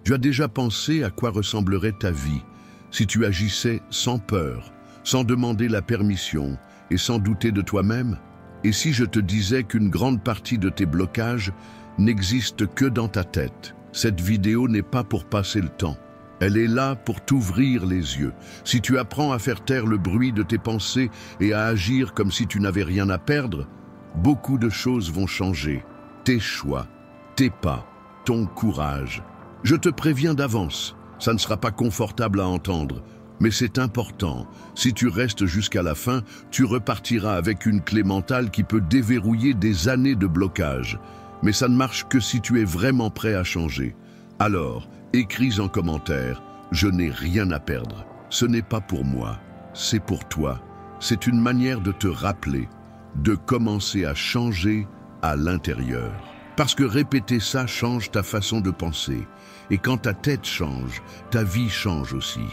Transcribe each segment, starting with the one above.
Tu as déjà pensé à quoi ressemblerait ta vie si tu agissais sans peur, sans demander la permission et sans douter de toi-même? Et si je te disais qu'une grande partie de tes blocages n'existe que dans ta tête? Cette vidéo n'est pas pour passer le temps. Elle est là pour t'ouvrir les yeux. Si tu apprends à faire taire le bruit de tes pensées et à agir comme si tu n'avais rien à perdre, beaucoup de choses vont changer. Tes choix, tes pas, ton courage. Je te préviens d'avance, ça ne sera pas confortable à entendre, mais c'est important. Si tu restes jusqu'à la fin, tu repartiras avec une clé mentale qui peut déverrouiller des années de blocage. Mais ça ne marche que si tu es vraiment prêt à changer. Alors, écris en commentaire « Je n'ai rien à perdre ». Ce n'est pas pour moi, c'est pour toi. C'est une manière de te rappeler, de commencer à changer à l'intérieur. Parce que répéter ça change ta façon de penser. Et quand ta tête change, ta vie change aussi.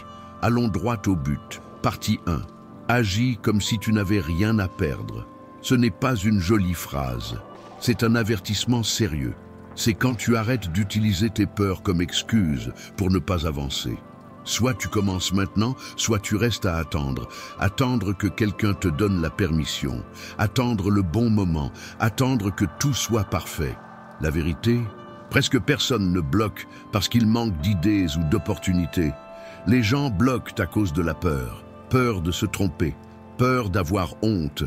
Allons droit au but. Partie 1. Agis comme si tu n'avais rien à perdre. Ce n'est pas une jolie phrase. C'est un avertissement sérieux. C'est quand tu arrêtes d'utiliser tes peurs comme excuse pour ne pas avancer. Soit tu commences maintenant, soit tu restes à attendre. Attendre que quelqu'un te donne la permission. Attendre le bon moment. Attendre que tout soit parfait. La vérité, presque personne ne bloque parce qu'il manque d'idées ou d'opportunités. Les gens bloquent à cause de la peur. Peur de se tromper, peur d'avoir honte,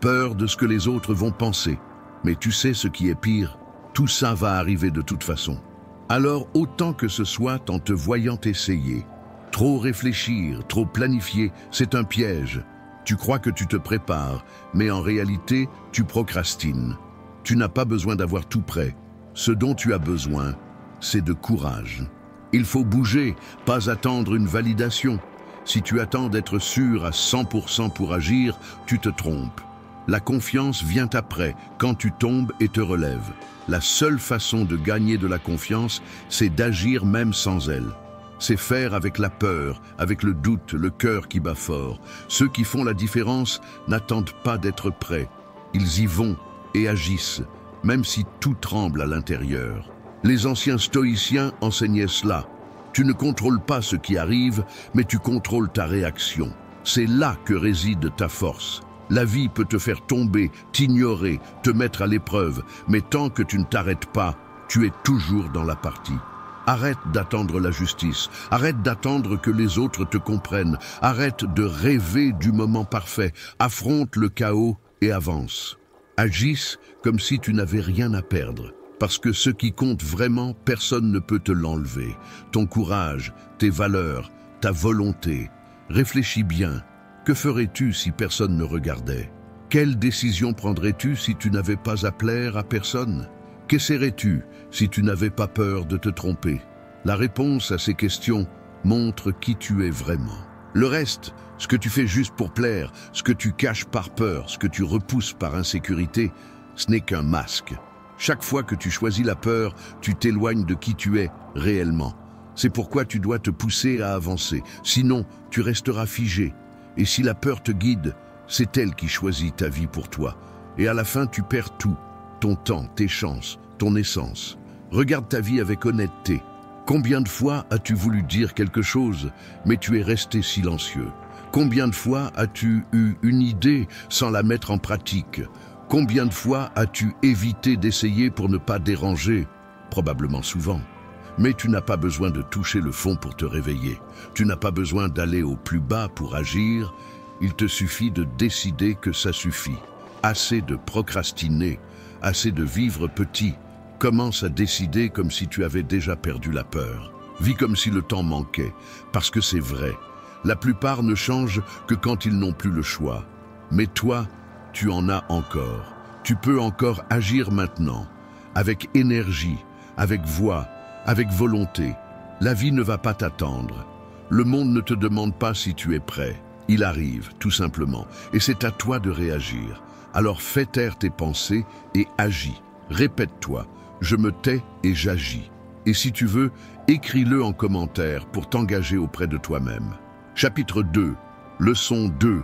peur de ce que les autres vont penser. Mais tu sais ce qui est pire? Tout ça va arriver de toute façon. Alors autant que ce soit en te voyant essayer. Trop réfléchir, trop planifier, c'est un piège. Tu crois que tu te prépares, mais en réalité, tu procrastines. Tu n'as pas besoin d'avoir tout prêt. Ce dont tu as besoin, c'est de courage. Il faut bouger, pas attendre une validation. Si tu attends d'être sûr à 100% pour agir, tu te trompes. La confiance vient après, quand tu tombes et te relèves. La seule façon de gagner de la confiance, c'est d'agir même sans elle. C'est faire avec la peur, avec le doute, le cœur qui bat fort. Ceux qui font la différence n'attendent pas d'être prêts. Ils y vont et agissent, même si tout tremble à l'intérieur. Les anciens stoïciens enseignaient cela. Tu ne contrôles pas ce qui arrive, mais tu contrôles ta réaction. C'est là que réside ta force. La vie peut te faire tomber, t'ignorer, te mettre à l'épreuve, mais tant que tu ne t'arrêtes pas, tu es toujours dans la partie. Arrête d'attendre la justice, arrête d'attendre que les autres te comprennent, arrête de rêver du moment parfait, affronte le chaos et avance. Agisse comme si tu n'avais rien à perdre, parce que ce qui compte vraiment, personne ne peut te l'enlever. Ton courage, tes valeurs, ta volonté. Réfléchis bien. Que ferais-tu si personne ne regardait? Quelle décision prendrais-tu si tu n'avais pas à plaire à personne? Qu'essaierais-tu si tu n'avais pas peur de te tromper? La réponse à ces questions montre qui tu es vraiment. Le reste, ce que tu fais juste pour plaire, ce que tu caches par peur, ce que tu repousses par insécurité, ce n'est qu'un masque. Chaque fois que tu choisis la peur, tu t'éloignes de qui tu es réellement. C'est pourquoi tu dois te pousser à avancer, sinon tu resteras figé. Et si la peur te guide, c'est elle qui choisit ta vie pour toi. Et à la fin, tu perds tout, ton temps, tes chances, ton essence. Regarde ta vie avec honnêteté. Combien de fois as-tu voulu dire quelque chose, mais tu es resté silencieux? Combien de fois as-tu eu une idée sans la mettre en pratique? Combien de fois as-tu évité d'essayer pour ne pas déranger? Probablement souvent. Mais tu n'as pas besoin de toucher le fond pour te réveiller. Tu n'as pas besoin d'aller au plus bas pour agir. Il te suffit de décider que ça suffit. Assez de procrastiner, assez de vivre petit. Commence à décider comme si tu avais déjà perdu la peur. Vis comme si le temps manquait, parce que c'est vrai. La plupart ne changent que quand ils n'ont plus le choix. Mais toi, tu en as encore. Tu peux encore agir maintenant, avec énergie, avec voix, avec volonté. La vie ne va pas t'attendre. Le monde ne te demande pas si tu es prêt. Il arrive, tout simplement, et c'est à toi de réagir. Alors fais taire tes pensées et agis. Répète-toi, je me tais et j'agis. Et si tu veux, écris-le en commentaire pour t'engager auprès de toi-même. Chapitre 2, leçon 2.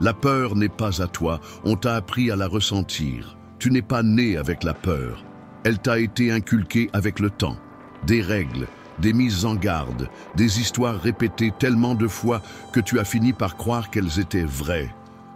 La peur n'est pas à toi, on t'a appris à la ressentir. Tu n'es pas né avec la peur. Elle t'a été inculquée avec le temps. Des règles, des mises en garde, des histoires répétées tellement de fois que tu as fini par croire qu'elles étaient vraies.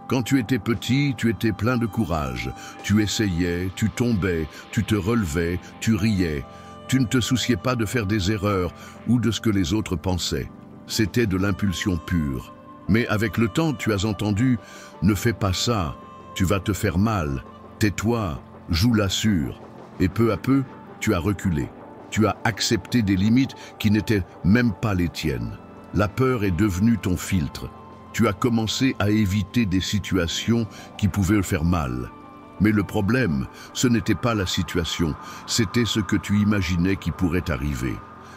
Quand tu étais petit, tu étais plein de courage. Tu essayais, tu tombais, tu te relevais, tu riais. Tu ne te souciais pas de faire des erreurs ou de ce que les autres pensaient. C'était de l'impulsion pure. Mais avec le temps, tu as entendu « Ne fais pas ça, tu vas te faire mal, tais-toi, joue-la sûre ». Et peu à peu, tu as reculé. Tu as accepté des limites qui n'étaient même pas les tiennes. La peur est devenue ton filtre. Tu as commencé à éviter des situations qui pouvaient faire mal. Mais le problème, ce n'était pas la situation, c'était ce que tu imaginais qui pourrait arriver.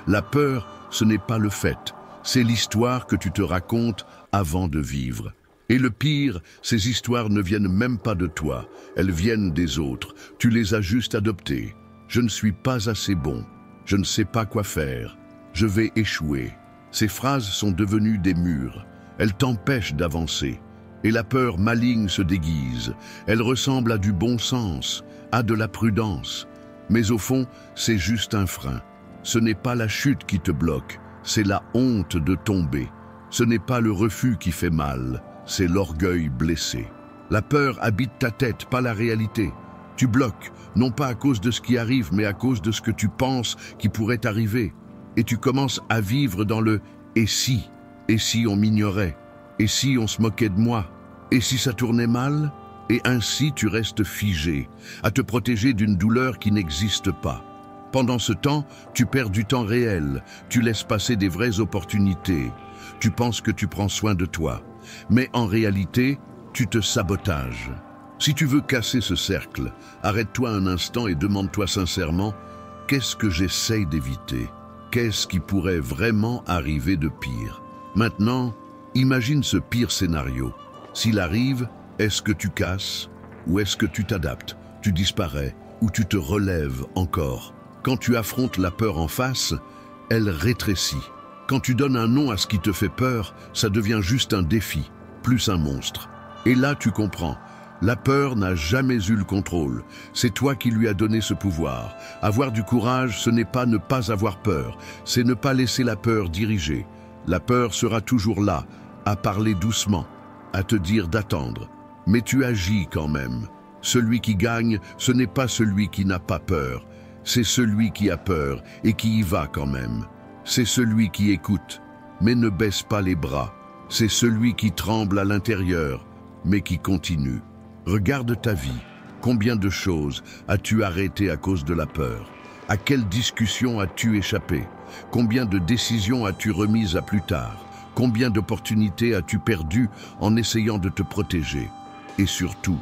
La peur, ce n'est pas le fait, c'est l'histoire que tu te racontes avant de vivre. Et le pire, ces histoires ne viennent même pas de toi, elles viennent des autres. Tu les as juste adoptées. Je ne suis pas assez bon, je ne sais pas quoi faire, je vais échouer. Ces phrases sont devenues des murs. Elles t'empêchent d'avancer. Et la peur maligne se déguise. Elle ressemble à du bon sens, à de la prudence. Mais au fond, c'est juste un frein. Ce n'est pas la chute qui te bloque, c'est la honte de tomber. Ce n'est pas le refus qui fait mal, c'est l'orgueil blessé. La peur habite ta tête, pas la réalité. Tu bloques, non pas à cause de ce qui arrive, mais à cause de ce que tu penses qui pourrait arriver. Et tu commences à vivre dans le « et si ». Et si on m'ignorait? Et si on se moquait de moi? Et si ça tournait mal? Et ainsi tu restes figé, à te protéger d'une douleur qui n'existe pas. Pendant ce temps, tu perds du temps réel, tu laisses passer des vraies opportunités. Tu penses que tu prends soin de toi, mais en réalité, tu te sabotages. Si tu veux casser ce cercle, arrête-toi un instant et demande-toi sincèrement, qu'est-ce que j'essaye d'éviter? Qu'est-ce qui pourrait vraiment arriver de pire? Maintenant, imagine ce pire scénario. S'il arrive, est-ce que tu casses ou est-ce que tu t'adaptes, tu disparais ou tu te relèves encore? Quand tu affrontes la peur en face, elle rétrécit. Quand tu donnes un nom à ce qui te fait peur, ça devient juste un défi, plus un monstre. Et là, tu comprends. La peur n'a jamais eu le contrôle. C'est toi qui lui as donné ce pouvoir. Avoir du courage, ce n'est pas ne pas avoir peur, c'est ne pas laisser la peur diriger. La peur sera toujours là, à parler doucement, à te dire d'attendre. Mais tu agis quand même. Celui qui gagne, ce n'est pas celui qui n'a pas peur. C'est celui qui a peur et qui y va quand même. C'est celui qui écoute, mais ne baisse pas les bras. C'est celui qui tremble à l'intérieur, mais qui continue. Regarde ta vie. Combien de choses as-tu arrêtées à cause de la peur? À quelle discussion as-tu échappé? Combien de décisions as-tu remises à plus tard? Combien d'opportunités as-tu perdues en essayant de te protéger? Et surtout,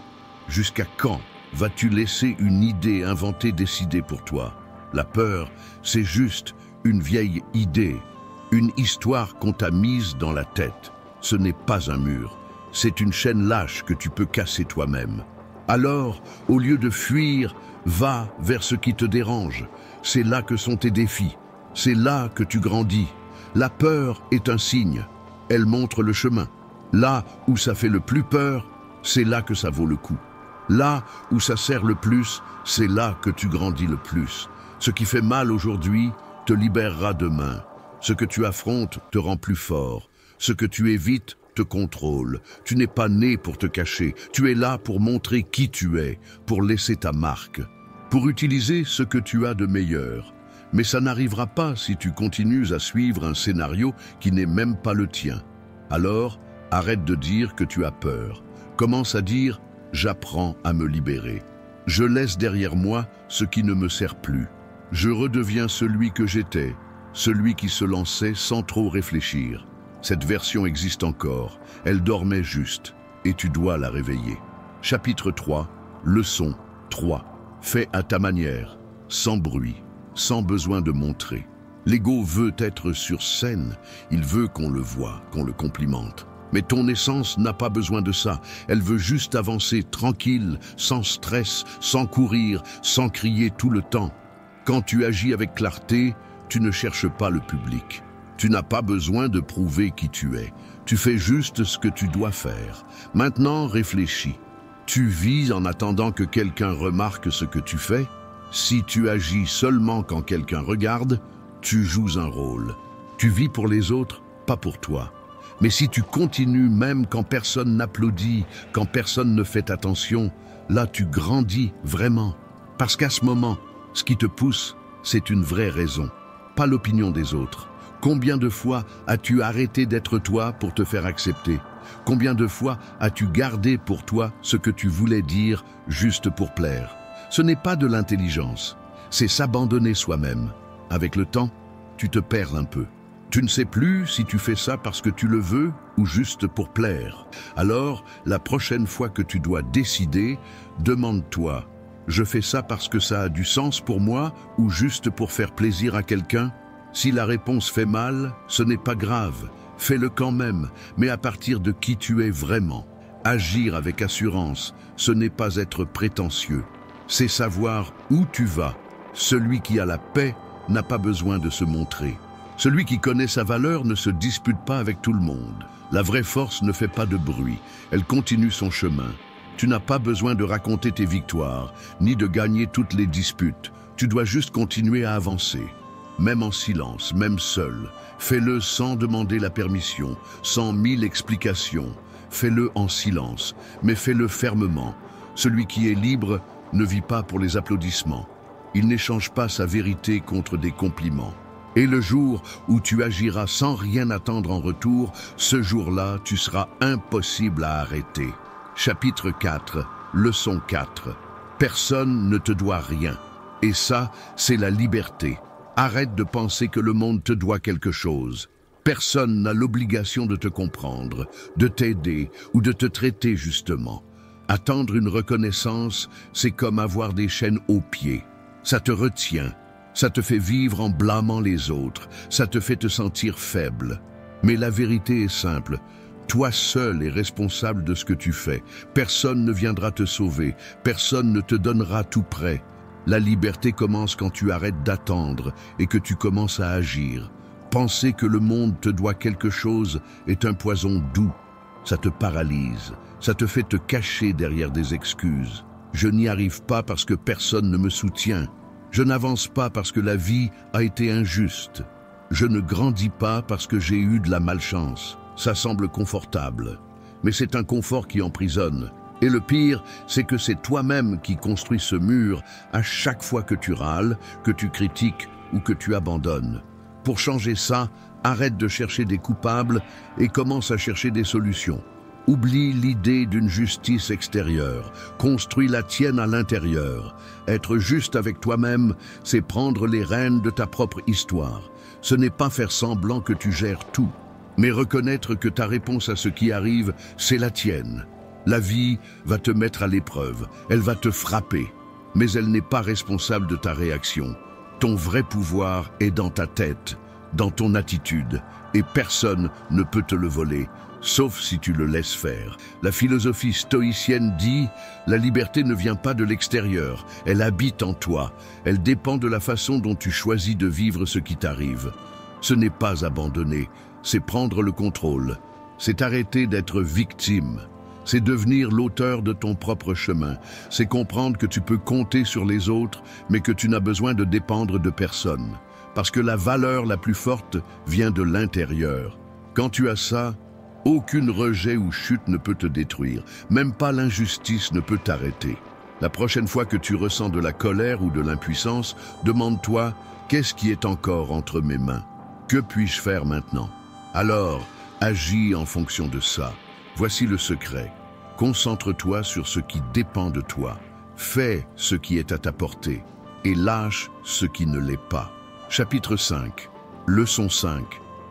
jusqu'à quand vas-tu laisser une idée inventée décider pour toi? La peur, c'est juste une vieille idée, une histoire qu'on t'a mise dans la tête. Ce n'est pas un mur, c'est une chaîne lâche que tu peux casser toi-même. Alors, au lieu de fuir, va vers ce qui te dérange. C'est là que sont tes défis. C'est là que tu grandis. La peur est un signe. Elle montre le chemin. Là où ça fait le plus peur, c'est là que ça vaut le coup. Là où ça sert le plus, c'est là que tu grandis le plus. Ce qui fait mal aujourd'hui te libérera demain. Ce que tu affrontes te rend plus fort. Ce que tu évites te contrôle. Tu n'es pas né pour te cacher. Tu es là pour montrer qui tu es, pour laisser ta marque, pour utiliser ce que tu as de meilleur. Mais ça n'arrivera pas si tu continues à suivre un scénario qui n'est même pas le tien. Alors, arrête de dire que tu as peur. Commence à dire « J'apprends à me libérer. Je laisse derrière moi ce qui ne me sert plus. Je redeviens celui que j'étais, celui qui se lançait sans trop réfléchir. Cette version existe encore, elle dormait juste, et tu dois la réveiller. » Chapitre 3, leçon 3. Fais à ta manière, sans bruit, sans besoin de montrer. L'ego veut être sur scène, il veut qu'on le voie, qu'on le complimente. Mais ton essence n'a pas besoin de ça, elle veut juste avancer tranquille, sans stress, sans courir, sans crier tout le temps. Quand tu agis avec clarté, tu ne cherches pas le public. Tu n'as pas besoin de prouver qui tu es, tu fais juste ce que tu dois faire. Maintenant, réfléchis. Tu vis en attendant que quelqu'un remarque ce que tu fais? Si tu agis seulement quand quelqu'un regarde, tu joues un rôle. Tu vis pour les autres, pas pour toi. Mais si tu continues même quand personne n'applaudit, quand personne ne fait attention, là tu grandis vraiment. Parce qu'à ce moment, ce qui te pousse, c'est une vraie raison, pas l'opinion des autres. Combien de fois as-tu arrêté d'être toi pour te faire accepter? Combien de fois as-tu gardé pour toi ce que tu voulais dire juste pour plaire? Ce n'est pas de l'intelligence, c'est s'abandonner soi-même. Avec le temps, tu te perds un peu. Tu ne sais plus si tu fais ça parce que tu le veux ou juste pour plaire. Alors, la prochaine fois que tu dois décider, demande-toi, je fais ça parce que ça a du sens pour moi ou juste pour faire plaisir à quelqu'un? Si la réponse fait mal, ce n'est pas grave. Fais-le quand même, mais à partir de qui tu es vraiment. Agir avec assurance, ce n'est pas être prétentieux. C'est savoir où tu vas. Celui qui a la paix n'a pas besoin de se montrer. Celui qui connaît sa valeur ne se dispute pas avec tout le monde. La vraie force ne fait pas de bruit, elle continue son chemin. Tu n'as pas besoin de raconter tes victoires, ni de gagner toutes les disputes. Tu dois juste continuer à avancer. Même en silence, même seul. Fais-le sans demander la permission, sans mille explications. Fais-le en silence, mais fais-le fermement. Celui qui est libre ne vit pas pour les applaudissements. Il n'échange pas sa vérité contre des compliments. Et le jour où tu agiras sans rien attendre en retour, ce jour-là, tu seras impossible à arrêter. Chapitre 4, leçon 4. Personne ne te doit rien. Et ça, c'est la liberté. Arrête de penser que le monde te doit quelque chose. Personne n'a l'obligation de te comprendre, de t'aider ou de te traiter justement. Attendre une reconnaissance, c'est comme avoir des chaînes aux pieds. Ça te retient. Ça te fait vivre en blâmant les autres, ça te fait te sentir faible. Mais la vérité est simple, toi seul es responsable de ce que tu fais. Personne ne viendra te sauver, personne ne te donnera tout prêt. La liberté commence quand tu arrêtes d'attendre et que tu commences à agir. Penser que le monde te doit quelque chose est un poison doux. Ça te paralyse, ça te fait te cacher derrière des excuses. Je n'y arrive pas parce que personne ne me soutient. Je n'avance pas parce que la vie a été injuste. Je ne grandis pas parce que j'ai eu de la malchance. Ça semble confortable, mais c'est un confort qui emprisonne. Et le pire, c'est que c'est toi-même qui construis ce mur à chaque fois que tu râles, que tu critiques ou que tu abandonnes. Pour changer ça, arrête de chercher des coupables et commence à chercher des solutions. Oublie l'idée d'une justice extérieure, construis la tienne à l'intérieur. Être juste avec toi-même, c'est prendre les rênes de ta propre histoire. Ce n'est pas faire semblant que tu gères tout, mais reconnaître que ta réponse à ce qui arrive, c'est la tienne. La vie va te mettre à l'épreuve, elle va te frapper, mais elle n'est pas responsable de ta réaction. Ton vrai pouvoir est dans ta tête, dans ton attitude, et personne ne peut te le voler. Sauf si tu le laisses faire. La philosophie stoïcienne dit « La liberté ne vient pas de l'extérieur, elle habite en toi. Elle dépend de la façon dont tu choisis de vivre ce qui t'arrive. » Ce n'est pas abandonner, c'est prendre le contrôle. C'est arrêter d'être victime. C'est devenir l'auteur de ton propre chemin. C'est comprendre que tu peux compter sur les autres, mais que tu n'as besoin de dépendre de personne. Parce que la valeur la plus forte vient de l'intérieur. Quand tu as ça, aucune rejet ou chute ne peut te détruire, même pas l'injustice ne peut t'arrêter. La prochaine fois que tu ressens de la colère ou de l'impuissance, demande-toi « Qu'est-ce qui est encore entre mes mains? Que puis-je faire maintenant ?» Alors, agis en fonction de ça. Voici le secret. Concentre-toi sur ce qui dépend de toi. Fais ce qui est à ta portée et lâche ce qui ne l'est pas. Chapitre 5. Leçon 5.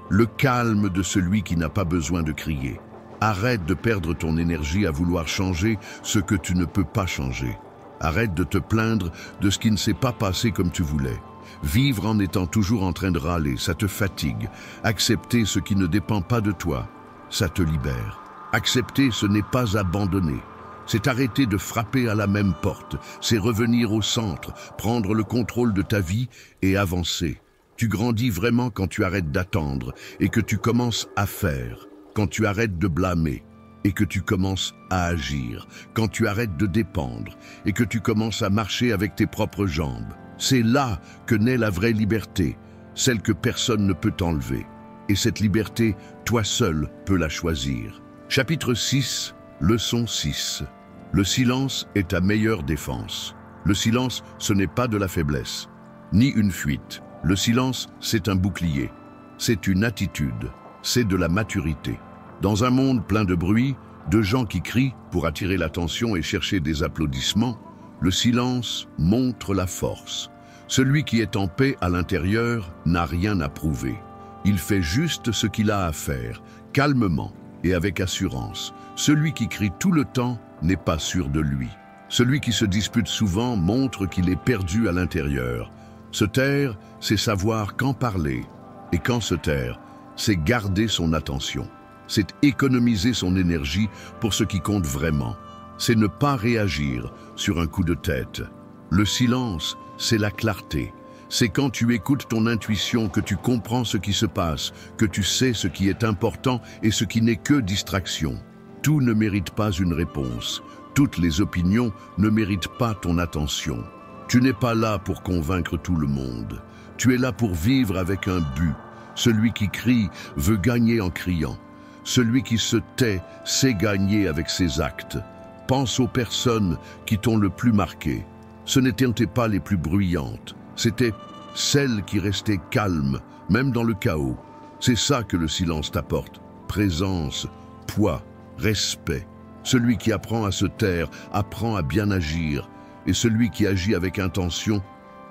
Le calme de celui qui n'a pas besoin de crier. Arrête de perdre ton énergie à vouloir changer ce que tu ne peux pas changer. Arrête de te plaindre de ce qui ne s'est pas passé comme tu voulais. Vivre en étant toujours en train de râler, ça te fatigue. Accepter ce qui ne dépend pas de toi, ça te libère. Accepter, ce n'est pas abandonner. C'est arrêter de frapper à la même porte. C'est revenir au centre, prendre le contrôle de ta vie et avancer. Tu grandis vraiment quand tu arrêtes d'attendre et que tu commences à faire, quand tu arrêtes de blâmer et que tu commences à agir, quand tu arrêtes de dépendre et que tu commences à marcher avec tes propres jambes. C'est là que naît la vraie liberté. celle que personne ne peut t'enlever. Et cette liberté, toi seul peux la choisir. Chapitre 6, leçon 6. Le silence est ta meilleure défense. Le silence, ce n'est pas de la faiblesse, ni une fuite. Le silence, c'est un bouclier. C'est une attitude, c'est de la maturité. Dans un monde plein de bruit, de gens qui crient pour attirer l'attention et chercher des applaudissements, le silence montre la force. Celui qui est en paix à l'intérieur n'a rien à prouver. Il fait juste ce qu'il a à faire, calmement et avec assurance. Celui qui crie tout le temps n'est pas sûr de lui. Celui qui se dispute souvent montre qu'il est perdu à l'intérieur. Se taire, c'est savoir quand parler. Et quand se taire, c'est garder son attention. C'est économiser son énergie pour ce qui compte vraiment. C'est ne pas réagir sur un coup de tête. Le silence, c'est la clarté. C'est quand tu écoutes ton intuition que tu comprends ce qui se passe, que tu sais ce qui est important et ce qui n'est que distraction. Tout ne mérite pas une réponse. Toutes les opinions ne méritent pas ton attention. Tu n'es pas là pour convaincre tout le monde. Tu es là pour vivre avec un but. Celui qui crie veut gagner en criant. Celui qui se tait sait gagner avec ses actes. Pense aux personnes qui t'ont le plus marqué. Ce n'étaient pas les plus bruyantes. C'étaient celles qui restaient calmes, même dans le chaos. C'est ça que le silence t'apporte. Présence, poids, respect. Celui qui apprend à se taire, apprend à bien agir. Et celui qui agit avec intention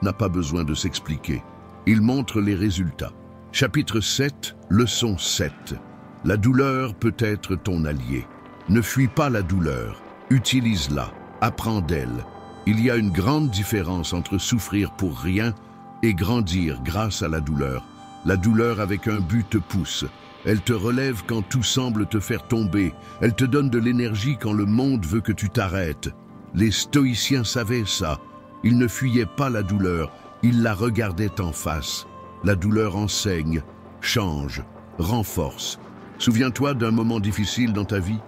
n'a pas besoin de s'expliquer. Il montre les résultats. Chapitre 7, leçon 7. La douleur peut être ton allié. Ne fuis pas la douleur, utilise-la, apprends d'elle. Il y a une grande différence entre souffrir pour rien et grandir grâce à la douleur. La douleur avec un but te pousse. Elle te relève quand tout semble te faire tomber. Elle te donne de l'énergie quand le monde veut que tu t'arrêtes. Les stoïciens savaient ça. Ils ne fuyaient pas la douleur, ils la regardaient en face. La douleur enseigne, change, renforce. Souviens-toi d'un moment difficile dans ta vie.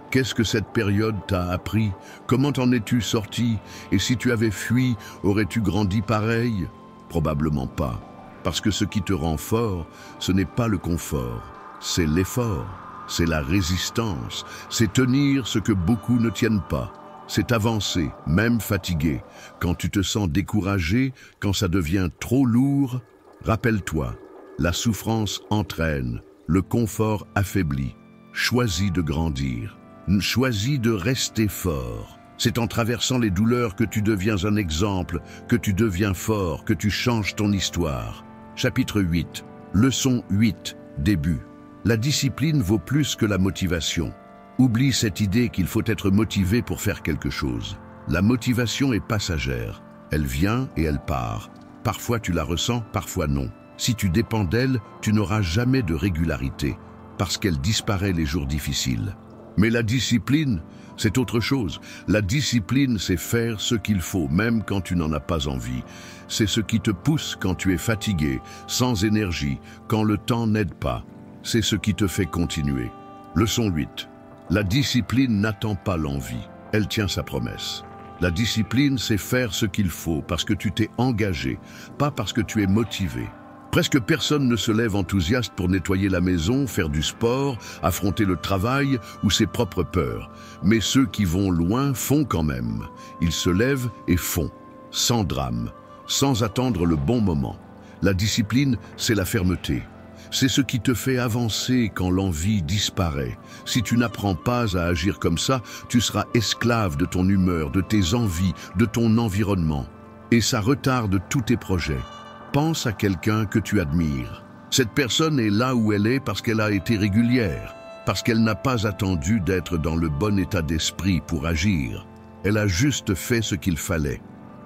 Qu'est-ce que cette période t'a appris? Comment en es-tu sorti? Et si tu avais fui, aurais-tu grandi pareil? Probablement pas. Parce que ce qui te rend fort, ce n'est pas le confort, c'est l'effort, c'est la résistance, c'est tenir ce que beaucoup ne tiennent pas. C'est avancer, même fatigué. Quand tu te sens découragé, quand ça devient trop lourd, rappelle-toi, la souffrance entraîne, le confort affaiblit. Choisis de grandir, choisis de rester fort. C'est en traversant les douleurs que tu deviens un exemple, que tu deviens fort, que tu changes ton histoire. Chapitre 8, leçon 8, début. La discipline vaut plus que la motivation. Oublie cette idée qu'il faut être motivé pour faire quelque chose. La motivation est passagère. Elle vient et elle part. Parfois tu la ressens, parfois non. Si tu dépends d'elle, tu n'auras jamais de régularité, parce qu'elle disparaît les jours difficiles. Mais la discipline, c'est autre chose. La discipline, c'est faire ce qu'il faut, même quand tu n'en as pas envie. C'est ce qui te pousse quand tu es fatigué, sans énergie, quand le temps n'aide pas. C'est ce qui te fait continuer. Leçon 8. La discipline n'attend pas l'envie, elle tient sa promesse. La discipline, c'est faire ce qu'il faut parce que tu t'es engagé, pas parce que tu es motivé. Presque personne ne se lève enthousiaste pour nettoyer la maison, faire du sport, affronter le travail ou ses propres peurs. Mais ceux qui vont loin font quand même. Ils se lèvent et font, sans drame, sans attendre le bon moment. La discipline, c'est la fermeté. C'est ce qui te fait avancer quand l'envie disparaît. Si tu n'apprends pas à agir comme ça, tu seras esclave de ton humeur, de tes envies, de ton environnement. Et ça retarde tous tes projets. Pense à quelqu'un que tu admires. Cette personne est là où elle est parce qu'elle a été régulière, parce qu'elle n'a pas attendu d'être dans le bon état d'esprit pour agir. Elle a juste fait ce qu'il fallait.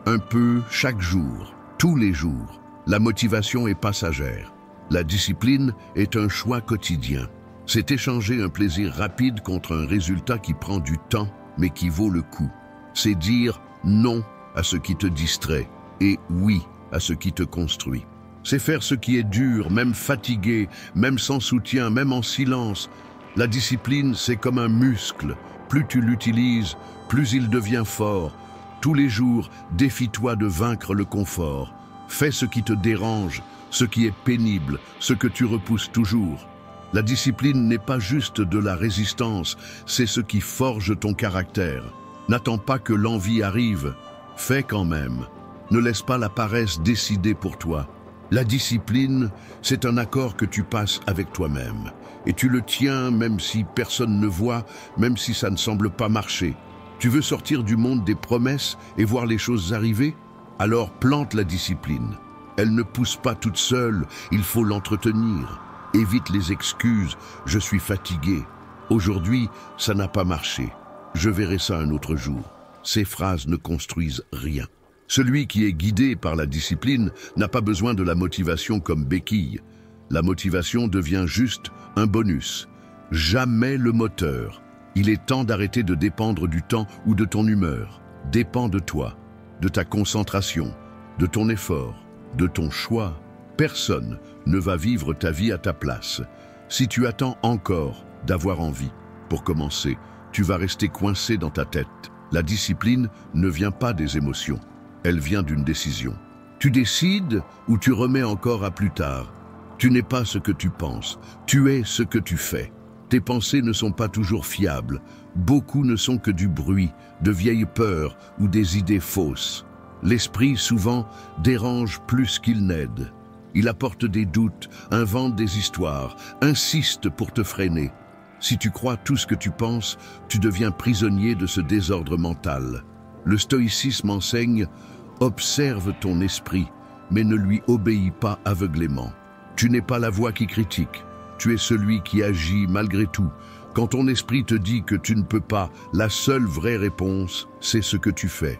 Un peu chaque jour, tous les jours. La motivation est passagère. La discipline est un choix quotidien. C'est échanger un plaisir rapide contre un résultat qui prend du temps, mais qui vaut le coup. C'est dire non à ce qui te distrait et oui à ce qui te construit. C'est faire ce qui est dur, même fatigué, même sans soutien, même en silence. La discipline, c'est comme un muscle. Plus tu l'utilises, plus il devient fort. Tous les jours, défie-toi de vaincre le confort. Fais ce qui te dérange, ce qui est pénible, ce que tu repousses toujours. La discipline n'est pas juste de la résistance, c'est ce qui forge ton caractère. N'attends pas que l'envie arrive, fais quand même. Ne laisse pas la paresse décider pour toi. La discipline, c'est un accord que tu passes avec toi-même. Et tu le tiens même si personne ne voit, même si ça ne semble pas marcher. Tu veux sortir du monde des promesses et voir les choses arriver? Alors plante la discipline. Elle ne pousse pas toute seule, il faut l'entretenir. Évite les excuses, je suis fatigué. Aujourd'hui, ça n'a pas marché. Je verrai ça un autre jour. Ces phrases ne construisent rien. Celui qui est guidé par la discipline n'a pas besoin de la motivation comme béquille. La motivation devient juste un bonus, jamais le moteur. Il est temps d'arrêter de dépendre du temps ou de ton humeur. Dépend de toi, de ta concentration, de ton effort, de ton choix. Personne ne va vivre ta vie à ta place. Si tu attends encore d'avoir envie, pour commencer, tu vas rester coincé dans ta tête. La discipline ne vient pas des émotions, elle vient d'une décision. Tu décides ou tu remets encore à plus tard. Tu n'es pas ce que tu penses, tu es ce que tu fais. Tes pensées ne sont pas toujours fiables, beaucoup ne sont que du bruit, de vieilles peurs ou des idées fausses. L'esprit, souvent, dérange plus qu'il n'aide. Il apporte des doutes, invente des histoires, insiste pour te freiner. Si tu crois tout ce que tu penses, tu deviens prisonnier de ce désordre mental. Le stoïcisme enseigne « Observe ton esprit, mais ne lui obéis pas aveuglément. Tu n'es pas la voix qui critique, tu es celui qui agit malgré tout. Quand ton esprit te dit que tu ne peux pas, la seule vraie réponse, c'est ce que tu fais.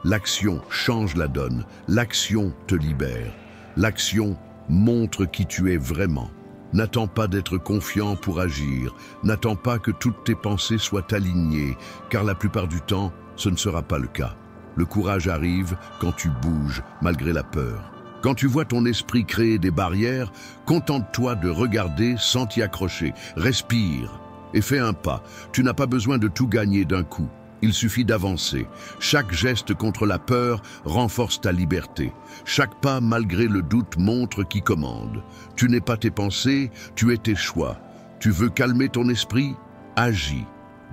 L'action change la donne, l'action te libère. L'action montre qui tu es vraiment. N'attends pas d'être confiant pour agir, n'attends pas que toutes tes pensées soient alignées, car la plupart du temps, ce ne sera pas le cas. Le courage arrive quand tu bouges, malgré la peur. Quand tu vois ton esprit créer des barrières, contente-toi de regarder sans t'y accrocher. Respire et fais un pas. Tu n'as pas besoin de tout gagner d'un coup. Il suffit d'avancer. Chaque geste contre la peur renforce ta liberté. Chaque pas malgré le doute montre qui commande. Tu n'es pas tes pensées, tu es tes choix. Tu veux calmer ton esprit? Agis,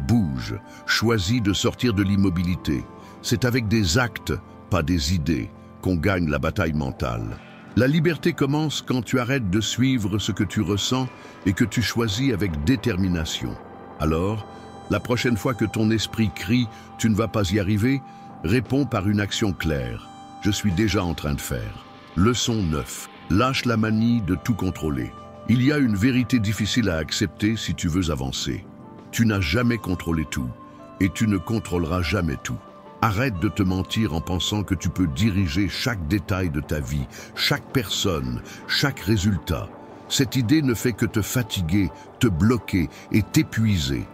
bouge, choisis de sortir de l'immobilité. C'est avec des actes, pas des idées, qu'on gagne la bataille mentale. La liberté commence quand tu arrêtes de suivre ce que tu ressens et que tu choisis avec détermination. Alors, la prochaine fois que ton esprit crie « tu ne vas pas y arriver », réponds par une action claire. Je suis déjà en train de faire. Leçon 9. Lâche la manie de tout contrôler. Il y a une vérité difficile à accepter si tu veux avancer. Tu n'as jamais contrôlé tout et tu ne contrôleras jamais tout. Arrête de te mentir en pensant que tu peux diriger chaque détail de ta vie, chaque personne, chaque résultat. Cette idée ne fait que te fatiguer, te bloquer et t'épuiser.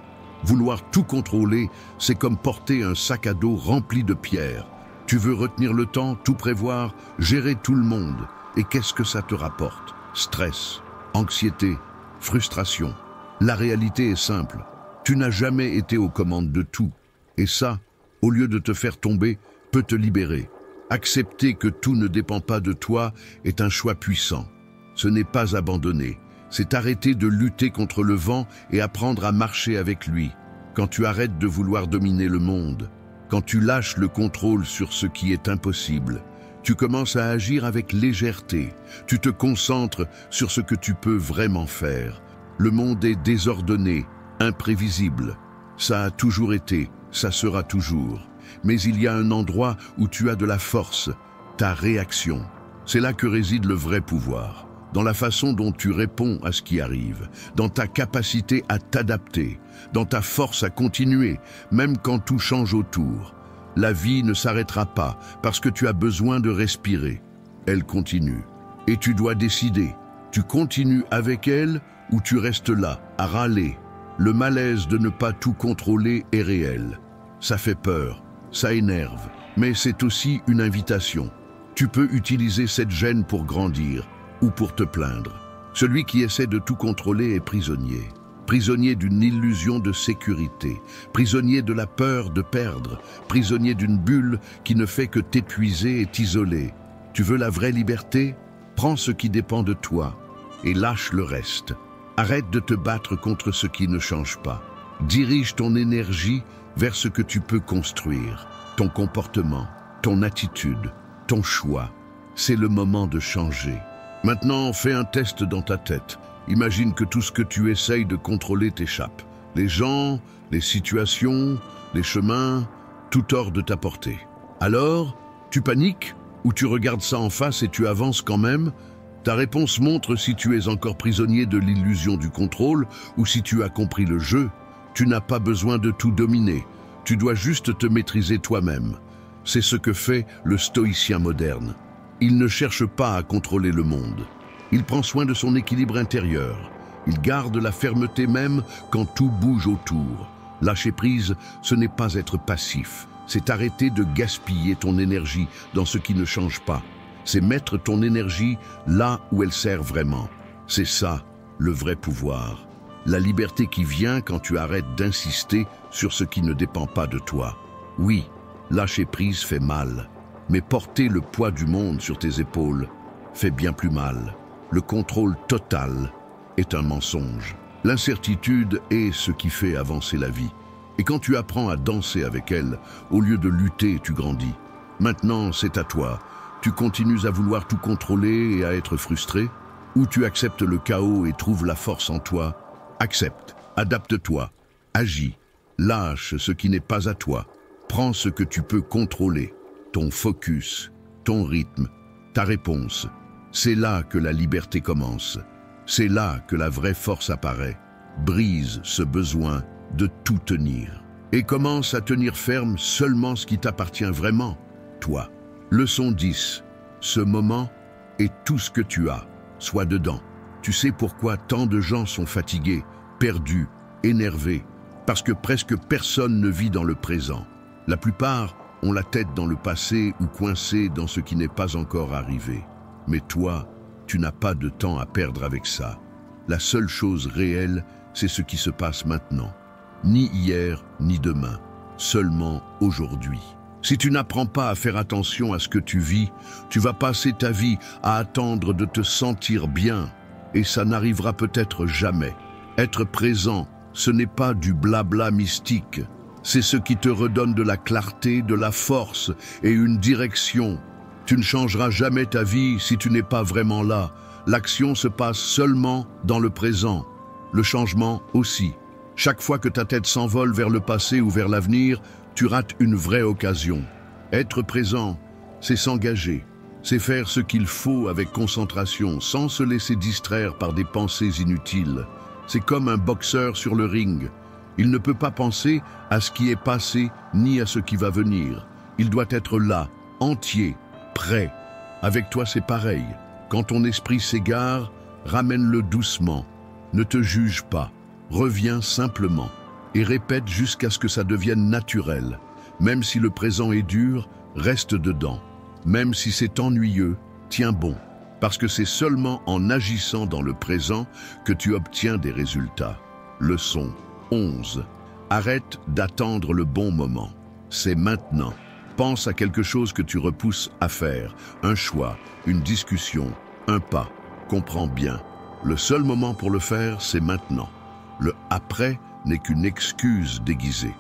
Vouloir tout contrôler, c'est comme porter un sac à dos rempli de pierres. Tu veux retenir le temps, tout prévoir, gérer tout le monde. Et qu'est-ce que ça te rapporte? Stress, anxiété, frustration. La réalité est simple. Tu n'as jamais été aux commandes de tout. Et ça, au lieu de te faire tomber, peut te libérer. Accepter que tout ne dépend pas de toi est un choix puissant. Ce n'est pas abandonner. C'est arrêter de lutter contre le vent et apprendre à marcher avec lui. Quand tu arrêtes de vouloir dominer le monde, quand tu lâches le contrôle sur ce qui est impossible, tu commences à agir avec légèreté. Tu te concentres sur ce que tu peux vraiment faire. Le monde est désordonné, imprévisible. Ça a toujours été, ça sera toujours. Mais il y a un endroit où tu as de la force, ta réaction. C'est là que réside le vrai pouvoir. Dans la façon dont tu réponds à ce qui arrive, dans ta capacité à t'adapter, dans ta force à continuer, même quand tout change autour. La vie ne s'arrêtera pas parce que tu as besoin de respirer. Elle continue. Et tu dois décider. Tu continues avec elle ou tu restes là, à râler. Le malaise de ne pas tout contrôler est réel. Ça fait peur, ça énerve, mais c'est aussi une invitation. Tu peux utiliser cette gêne pour grandir ou pour te plaindre. Celui qui essaie de tout contrôler est prisonnier. Prisonnier d'une illusion de sécurité, prisonnier de la peur de perdre, prisonnier d'une bulle qui ne fait que t'épuiser et t'isoler. Tu veux la vraie liberté? Prends ce qui dépend de toi et lâche le reste. Arrête de te battre contre ce qui ne change pas. Dirige ton énergie vers ce que tu peux construire. Ton comportement, ton attitude, ton choix. C'est le moment de changer. Maintenant, fais un test dans ta tête. Imagine que tout ce que tu essayes de contrôler t'échappe. Les gens, les situations, les chemins, tout hors de ta portée. Alors, tu paniques ou tu regardes ça en face et tu avances quand même? Ta réponse montre si tu es encore prisonnier de l'illusion du contrôle ou si tu as compris le jeu. Tu n'as pas besoin de tout dominer. Tu dois juste te maîtriser toi-même. C'est ce que fait le stoïcien moderne. Il ne cherche pas à contrôler le monde. Il prend soin de son équilibre intérieur. Il garde la fermeté même quand tout bouge autour. Lâcher prise, ce n'est pas être passif. C'est arrêter de gaspiller ton énergie dans ce qui ne change pas. C'est mettre ton énergie là où elle sert vraiment. C'est ça, le vrai pouvoir. La liberté qui vient quand tu arrêtes d'insister sur ce qui ne dépend pas de toi. Oui, lâcher prise fait mal, mais porter le poids du monde sur tes épaules fait bien plus mal. Le contrôle total est un mensonge. L'incertitude est ce qui fait avancer la vie. Et quand tu apprends à danser avec elle, au lieu de lutter, tu grandis. Maintenant, c'est à toi. Tu continues à vouloir tout contrôler et à être frustré? Ou tu acceptes le chaos et trouves la force en toi? Accepte, adapte-toi, agis, lâche ce qui n'est pas à toi. Prends ce que tu peux contrôler, ton focus, ton rythme, ta réponse. C'est là que la liberté commence. C'est là que la vraie force apparaît. Brise ce besoin de tout tenir. Et commence à tenir ferme seulement ce qui t'appartient vraiment, toi. Leçon 10. Ce moment est tout ce que tu as. Sois dedans. Tu sais pourquoi tant de gens sont fatigués, perdus, énervés? Parce que presque personne ne vit dans le présent. La plupart ont la tête dans le passé ou coincés dans ce qui n'est pas encore arrivé. Mais toi, tu n'as pas de temps à perdre avec ça. La seule chose réelle, c'est ce qui se passe maintenant. Ni hier, ni demain. Seulement aujourd'hui. Si tu n'apprends pas à faire attention à ce que tu vis, tu vas passer ta vie à attendre de te sentir bien. Et ça n'arrivera peut-être jamais. Être présent, ce n'est pas du blabla mystique. C'est ce qui te redonne de la clarté, de la force et une direction. Tu ne changeras jamais ta vie si tu n'es pas vraiment là. L'action se passe seulement dans le présent. Le changement aussi. Chaque fois que ta tête s'envole vers le passé ou vers l'avenir, tu rates une vraie occasion. Être présent, c'est s'engager. C'est faire ce qu'il faut avec concentration, sans se laisser distraire par des pensées inutiles. C'est comme un boxeur sur le ring. Il ne peut pas penser à ce qui est passé ni à ce qui va venir. Il doit être là, entier, prêt. Avec toi, c'est pareil. Quand ton esprit s'égare, ramène-le doucement. Ne te juge pas. Reviens simplement et répète jusqu'à ce que ça devienne naturel. Même si le présent est dur, reste dedans. Même si c'est ennuyeux, tiens bon. Parce que c'est seulement en agissant dans le présent que tu obtiens des résultats. Leçon 11. Arrête d'attendre le bon moment. C'est maintenant. Pense à quelque chose que tu repousses à faire. Un choix, une discussion, un pas. Comprends bien. Le seul moment pour le faire, c'est maintenant. Le après n'est qu'une excuse déguisée.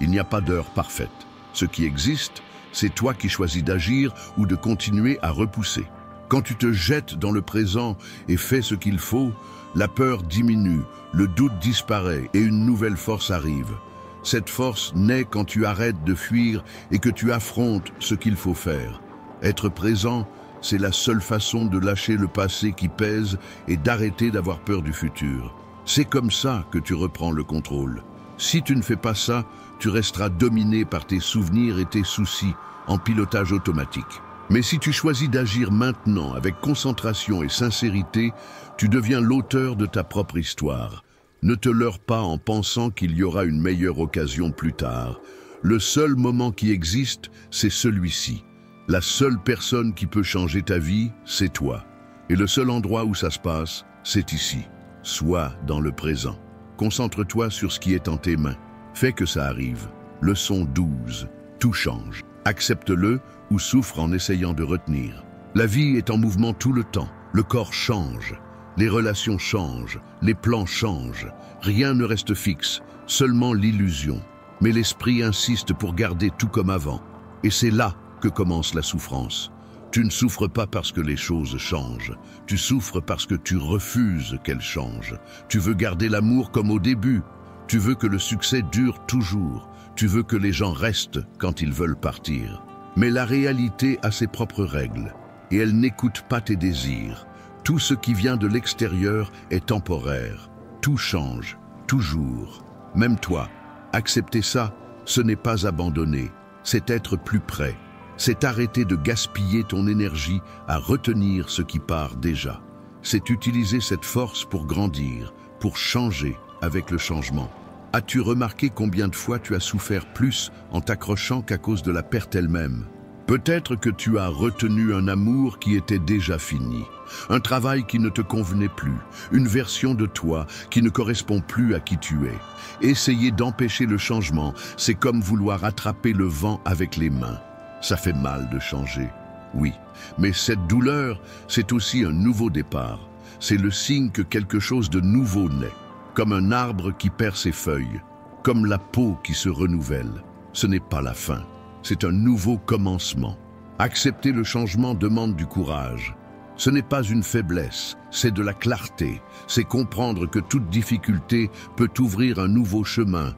Il n'y a pas d'heure parfaite. Ce qui existe, c'est toi qui choisis d'agir ou de continuer à repousser. Quand tu te jettes dans le présent et fais ce qu'il faut, la peur diminue, le doute disparaît et une nouvelle force arrive. Cette force naît quand tu arrêtes de fuir et que tu affrontes ce qu'il faut faire. Être présent, c'est la seule façon de lâcher le passé qui pèse et d'arrêter d'avoir peur du futur. C'est comme ça que tu reprends le contrôle. Si tu ne fais pas ça, tu resteras dominé par tes souvenirs et tes soucis en pilotage automatique. Mais si tu choisis d'agir maintenant avec concentration et sincérité, tu deviens l'auteur de ta propre histoire. Ne te leurre pas en pensant qu'il y aura une meilleure occasion plus tard. Le seul moment qui existe, c'est celui-ci. La seule personne qui peut changer ta vie, c'est toi. Et le seul endroit où ça se passe, c'est ici. Sois dans le présent. Concentre-toi sur ce qui est en tes mains. Fais que ça arrive. Leçon 12. Tout change. Accepte-le ou souffre en essayant de retenir. La vie est en mouvement tout le temps. Le corps change, les relations changent, les plans changent. Rien ne reste fixe, seulement l'illusion. Mais l'esprit insiste pour garder tout comme avant. Et c'est là que commence la souffrance. Tu ne souffres pas parce que les choses changent. Tu souffres parce que tu refuses qu'elles changent. Tu veux garder l'amour comme au début. Tu veux que le succès dure toujours. Tu veux que les gens restent quand ils veulent partir. Mais la réalité a ses propres règles. Et elle n'écoute pas tes désirs. Tout ce qui vient de l'extérieur est temporaire. Tout change, toujours. Même toi. Accepter ça, ce n'est pas abandonner. C'est être plus près. C'est arrêter de gaspiller ton énergie à retenir ce qui part déjà. C'est utiliser cette force pour grandir, pour changer avec le changement. As-tu remarqué combien de fois tu as souffert plus en t'accrochant qu'à cause de la perte elle-même? Peut-être que tu as retenu un amour qui était déjà fini, un travail qui ne te convenait plus, une version de toi qui ne correspond plus à qui tu es. Essayer d'empêcher le changement, c'est comme vouloir attraper le vent avec les mains. Ça fait mal de changer, oui, mais cette douleur, c'est aussi un nouveau départ. C'est le signe que quelque chose de nouveau naît, comme un arbre qui perd ses feuilles, comme la peau qui se renouvelle. Ce n'est pas la fin, c'est un nouveau commencement. Accepter le changement demande du courage. Ce n'est pas une faiblesse, c'est de la clarté. C'est comprendre que toute difficulté peut ouvrir un nouveau chemin,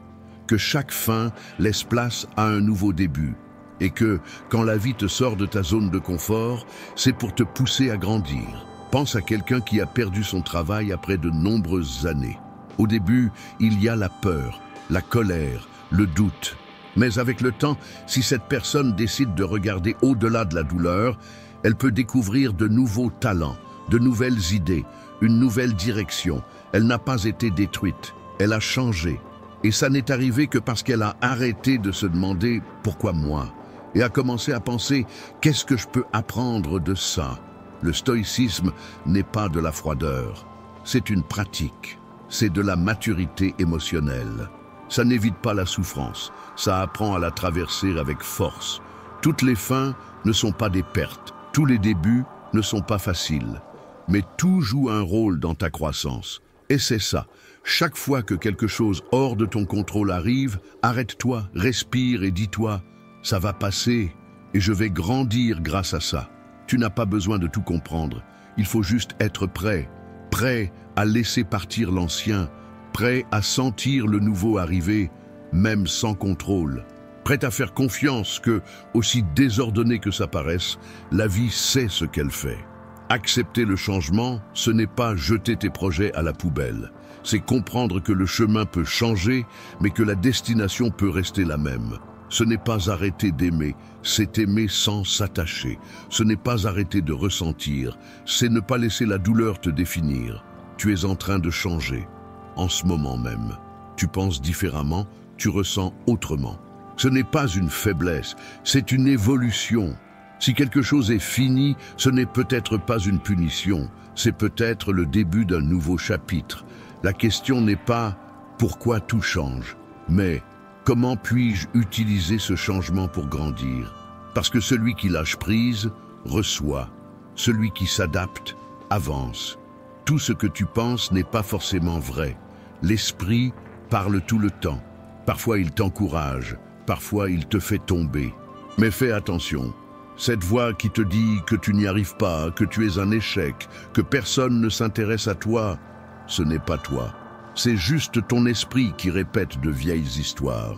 que chaque fin laisse place à un nouveau début. Et que, quand la vie te sort de ta zone de confort, c'est pour te pousser à grandir. Pense à quelqu'un qui a perdu son travail après de nombreuses années. Au début, il y a la peur, la colère, le doute. Mais avec le temps, si cette personne décide de regarder au-delà de la douleur, elle peut découvrir de nouveaux talents, de nouvelles idées, une nouvelle direction. Elle n'a pas été détruite, elle a changé. Et ça n'est arrivé que parce qu'elle a arrêté de se demander « pourquoi moi ?» et a commencé à penser « qu'est-ce que je peux apprendre de ça ?» Le stoïcisme n'est pas de la froideur, c'est une pratique, c'est de la maturité émotionnelle. Ça n'évite pas la souffrance, ça apprend à la traverser avec force. Toutes les fins ne sont pas des pertes, tous les débuts ne sont pas faciles. Mais tout joue un rôle dans ta croissance. Et c'est ça, chaque fois que quelque chose hors de ton contrôle arrive, arrête-toi, respire et dis-toi « ça va passer et je vais grandir grâce à ça ». Tu n'as pas besoin de tout comprendre, il faut juste être prêt, prêt à laisser partir l'ancien, prêt à sentir le nouveau arriver, même sans contrôle. Prêt à faire confiance que, aussi désordonné que ça paraisse, la vie sait ce qu'elle fait. Accepter le changement, ce n'est pas jeter tes projets à la poubelle. C'est comprendre que le chemin peut changer, mais que la destination peut rester la même. Ce n'est pas arrêter d'aimer, c'est aimer sans s'attacher. Ce n'est pas arrêter de ressentir, c'est ne pas laisser la douleur te définir. Tu es en train de changer, en ce moment même. Tu penses différemment, tu ressens autrement. Ce n'est pas une faiblesse, c'est une évolution. Si quelque chose est fini, ce n'est peut-être pas une punition, c'est peut-être le début d'un nouveau chapitre. La question n'est pas « pourquoi tout change ?», mais « comment puis-je utiliser ce changement pour grandir ?» Parce que celui qui lâche prise, reçoit. Celui qui s'adapte, avance. Tout ce que tu penses n'est pas forcément vrai. L'esprit parle tout le temps. Parfois il t'encourage, parfois il te fait tomber. Mais fais attention. Cette voix qui te dit que tu n'y arrives pas, que tu es un échec, que personne ne s'intéresse à toi, ce n'est pas toi. C'est juste ton esprit qui répète de vieilles histoires.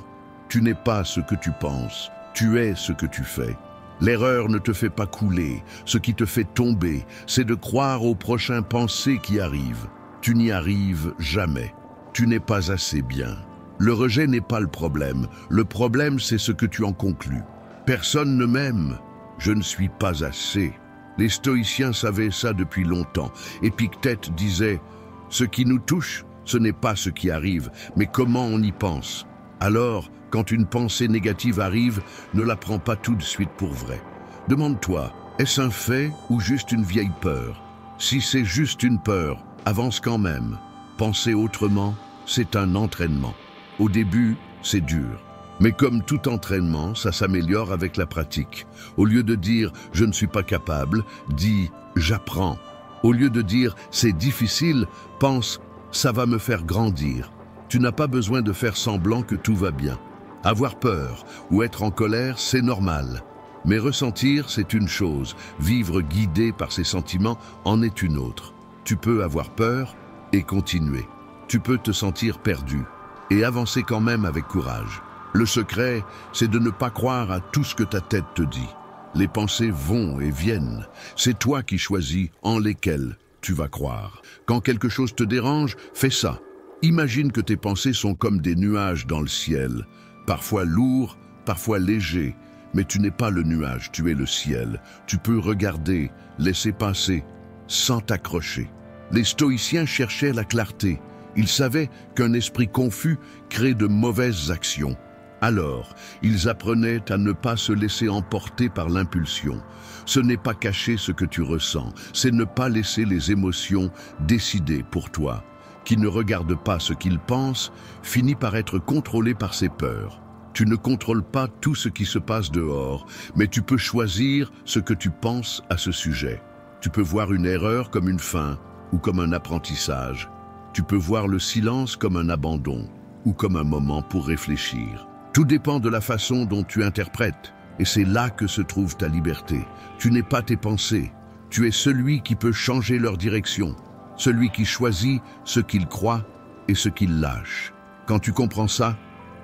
Tu n'es pas ce que tu penses, tu es ce que tu fais. L'erreur ne te fait pas couler, ce qui te fait tomber, c'est de croire aux prochaines pensées qui arrivent. Tu n'y arrives jamais. Tu n'es pas assez bien. Le rejet n'est pas le problème c'est ce que tu en conclus. Personne ne m'aime. Je ne suis pas assez. Les stoïciens savaient ça depuis longtemps. Épictète disait « Ce qui nous touche, ce n'est pas ce qui arrive, mais comment on y pense. » Alors, quand une pensée négative arrive, ne la prends pas tout de suite pour vrai. Demande-toi, est-ce un fait ou juste une vieille peur? Si c'est juste une peur, avance quand même. Penser autrement, c'est un entraînement. Au début, c'est dur. Mais comme tout entraînement, ça s'améliore avec la pratique. Au lieu de dire « je ne suis pas capable », dis « j'apprends ». Au lieu de dire « c'est difficile », pense « ça va me faire grandir ». Tu n'as pas besoin de faire semblant que tout va bien. Avoir peur ou être en colère, c'est normal. Mais ressentir, c'est une chose. Vivre guidé par ses sentiments en est une autre. Tu peux avoir peur et continuer. Tu peux te sentir perdu et avancer quand même avec courage. Le secret, c'est de ne pas croire à tout ce que ta tête te dit. Les pensées vont et viennent. C'est toi qui choisis en lesquelles tu vas croire. Quand quelque chose te dérange, fais ça. Imagine que tes pensées sont comme des nuages dans le ciel, parfois lourds, parfois légers, mais tu n'es pas le nuage, tu es le ciel. Tu peux regarder, laisser passer, sans t'accrocher. Les stoïciens cherchaient la clarté. Ils savaient qu'un esprit confus crée de mauvaises actions. Alors, ils apprenaient à ne pas se laisser emporter par l'impulsion. Ce n'est pas cacher ce que tu ressens, c'est ne pas laisser les émotions décider pour toi. Qui ne regarde pas ce qu'il pense, finit par être contrôlé par ses peurs. Tu ne contrôles pas tout ce qui se passe dehors, mais tu peux choisir ce que tu penses à ce sujet. Tu peux voir une erreur comme une fin ou comme un apprentissage. Tu peux voir le silence comme un abandon ou comme un moment pour réfléchir. Tout dépend de la façon dont tu interprètes, et c'est là que se trouve ta liberté. Tu n'es pas tes pensées, tu es celui qui peut changer leur direction. Celui qui choisit ce qu'il croit et ce qu'il lâche. Quand tu comprends ça,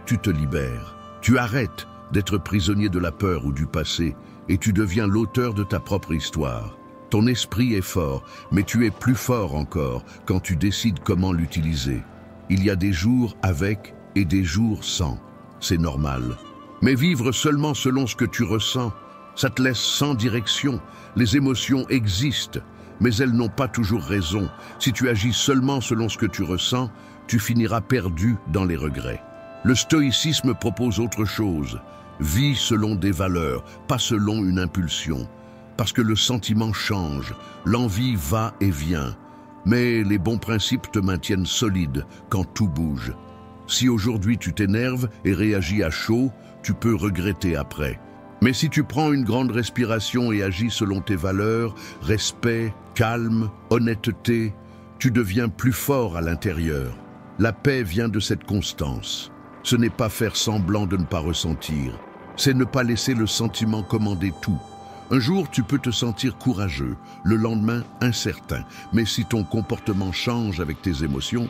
tu te libères. Tu arrêtes d'être prisonnier de la peur ou du passé et tu deviens l'auteur de ta propre histoire. Ton esprit est fort, mais tu es plus fort encore quand tu décides comment l'utiliser. Il y a des jours avec et des jours sans. C'est normal. Mais vivre seulement selon ce que tu ressens, ça te laisse sans direction. Les émotions existent, mais elles n'ont pas toujours raison. Si tu agis seulement selon ce que tu ressens, tu finiras perdu dans les regrets. Le stoïcisme propose autre chose. Vis selon des valeurs, pas selon une impulsion. Parce que le sentiment change, l'envie va et vient. Mais les bons principes te maintiennent solide quand tout bouge. Si aujourd'hui tu t'énerves et réagis à chaud, tu peux regretter après. Mais si tu prends une grande respiration et agis selon tes valeurs, respect, calme, honnêteté, tu deviens plus fort à l'intérieur. La paix vient de cette constance. Ce n'est pas faire semblant de ne pas ressentir. C'est ne pas laisser le sentiment commander tout. Un jour, tu peux te sentir courageux, le lendemain, incertain. Mais si ton comportement change avec tes émotions,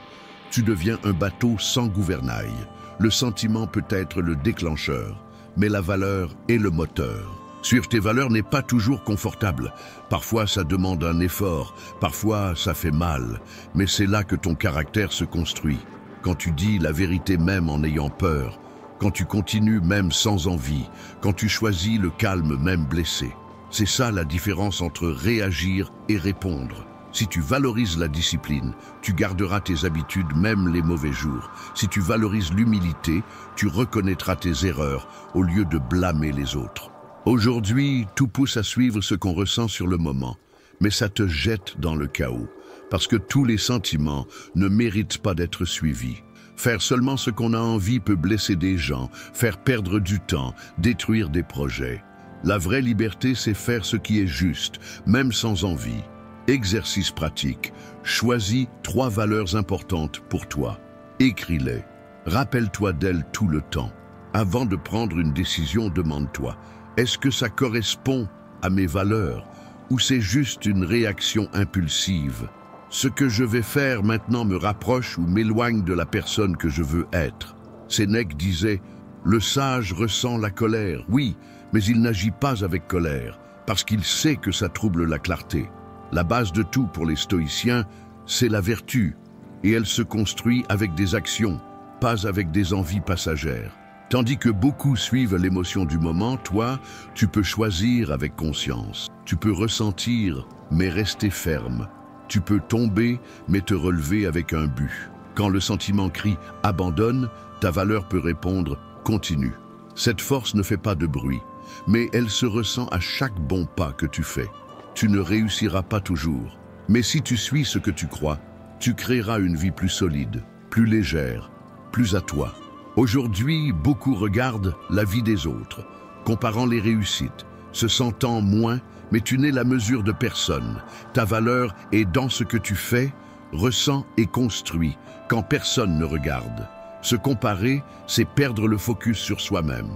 tu deviens un bateau sans gouvernail. Le sentiment peut être le déclencheur, mais la valeur est le moteur. Suivre tes valeurs n'est pas toujours confortable. Parfois, ça demande un effort, parfois, ça fait mal. Mais c'est là que ton caractère se construit. Quand tu dis la vérité même en ayant peur, quand tu continues même sans envie, quand tu choisis le calme même blessé. C'est ça la différence entre réagir et répondre. Si tu valorises la discipline, tu garderas tes habitudes même les mauvais jours. Si tu valorises l'humilité, tu reconnaîtras tes erreurs au lieu de blâmer les autres. Aujourd'hui, tout pousse à suivre ce qu'on ressent sur le moment, mais ça te jette dans le chaos, parce que tous les sentiments ne méritent pas d'être suivis. Faire seulement ce qu'on a envie peut blesser des gens, faire perdre du temps, détruire des projets. La vraie liberté, c'est faire ce qui est juste, même sans envie. Exercice pratique. Choisis 3 valeurs importantes pour toi. Écris-les. Rappelle-toi d'elles tout le temps. Avant de prendre une décision, demande-toi, est-ce que ça correspond à mes valeurs ou c'est juste une réaction impulsive? Ce que je vais faire maintenant me rapproche ou m'éloigne de la personne que je veux être. Sénèque disait, le sage ressent la colère, oui, mais il n'agit pas avec colère, parce qu'il sait que ça trouble la clarté. La base de tout pour les stoïciens, c'est la vertu, et elle se construit avec des actions, pas avec des envies passagères. Tandis que beaucoup suivent l'émotion du moment, toi, tu peux choisir avec conscience. Tu peux ressentir, mais rester ferme. Tu peux tomber, mais te relever avec un but. Quand le sentiment crie « abandonne », ta valeur peut répondre « continue ». Cette force ne fait pas de bruit, mais elle se ressent à chaque bon pas que tu fais. Tu ne réussiras pas toujours, mais si tu suis ce que tu crois, tu créeras une vie plus solide, plus légère, plus à toi. Aujourd'hui, beaucoup regardent la vie des autres, comparant les réussites, se sentant moins mais tu n'es la mesure de personne. Ta valeur est dans ce que tu fais, ressens et construis, quand personne ne regarde. Se comparer, c'est perdre le focus sur soi-même.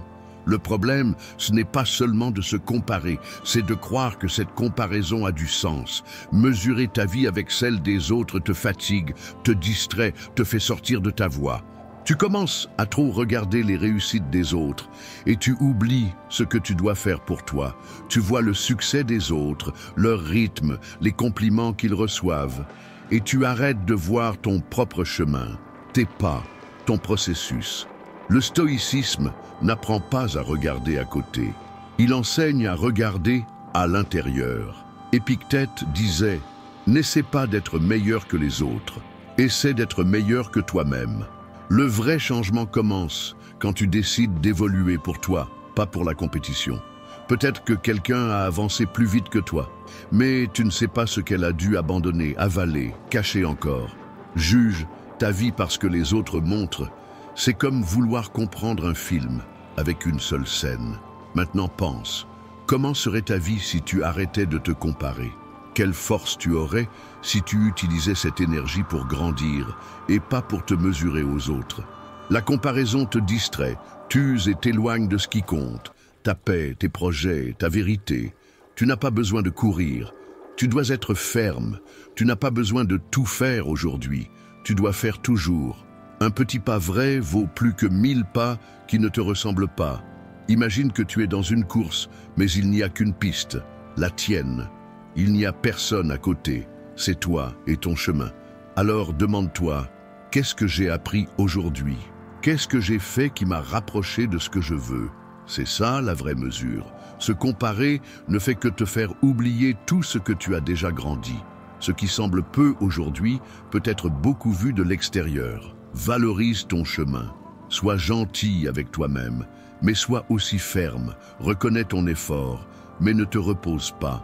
Le problème, ce n'est pas seulement de se comparer, c'est de croire que cette comparaison a du sens. Mesurer ta vie avec celle des autres te fatigue, te distrait, te fait sortir de ta voie. Tu commences à trop regarder les réussites des autres et tu oublies ce que tu dois faire pour toi. Tu vois le succès des autres, leur rythme, les compliments qu'ils reçoivent et tu arrêtes de voir ton propre chemin, tes pas, ton processus. Le stoïcisme n'apprend pas à regarder à côté. Il enseigne à regarder à l'intérieur. Épictète disait « N'essaie pas d'être meilleur que les autres, essaie d'être meilleur que toi-même ». Le vrai changement commence quand tu décides d'évoluer pour toi, pas pour la compétition. Peut-être que quelqu'un a avancé plus vite que toi, mais tu ne sais pas ce qu'elle a dû abandonner, avaler, cacher encore. Juge ta vie parce que les autres montrent. C'est comme vouloir comprendre un film avec une seule scène. Maintenant pense, comment serait ta vie si tu arrêtais de te comparer ? Quelle force tu aurais si tu utilisais cette énergie pour grandir et pas pour te mesurer aux autres. La comparaison te distrait, t'use et t'éloigne de ce qui compte. Ta paix, tes projets, ta vérité. Tu n'as pas besoin de courir. Tu dois être ferme. Tu n'as pas besoin de tout faire aujourd'hui. Tu dois faire toujours. Un petit pas vrai vaut plus que 1000 pas qui ne te ressemblent pas. Imagine que tu es dans une course, mais il n'y a qu'une piste, la tienne. Il n'y a personne à côté, c'est toi et ton chemin. Alors demande-toi, qu'est-ce que j'ai appris aujourd'hui? Qu'est-ce que j'ai fait qui m'a rapproché de ce que je veux? C'est ça la vraie mesure. Se comparer ne fait que te faire oublier tout ce que tu as déjà grandi. Ce qui semble peu aujourd'hui peut être beaucoup vu de l'extérieur. Valorise ton chemin. Sois gentil avec toi-même, mais sois aussi ferme. Reconnais ton effort, mais ne te repose pas.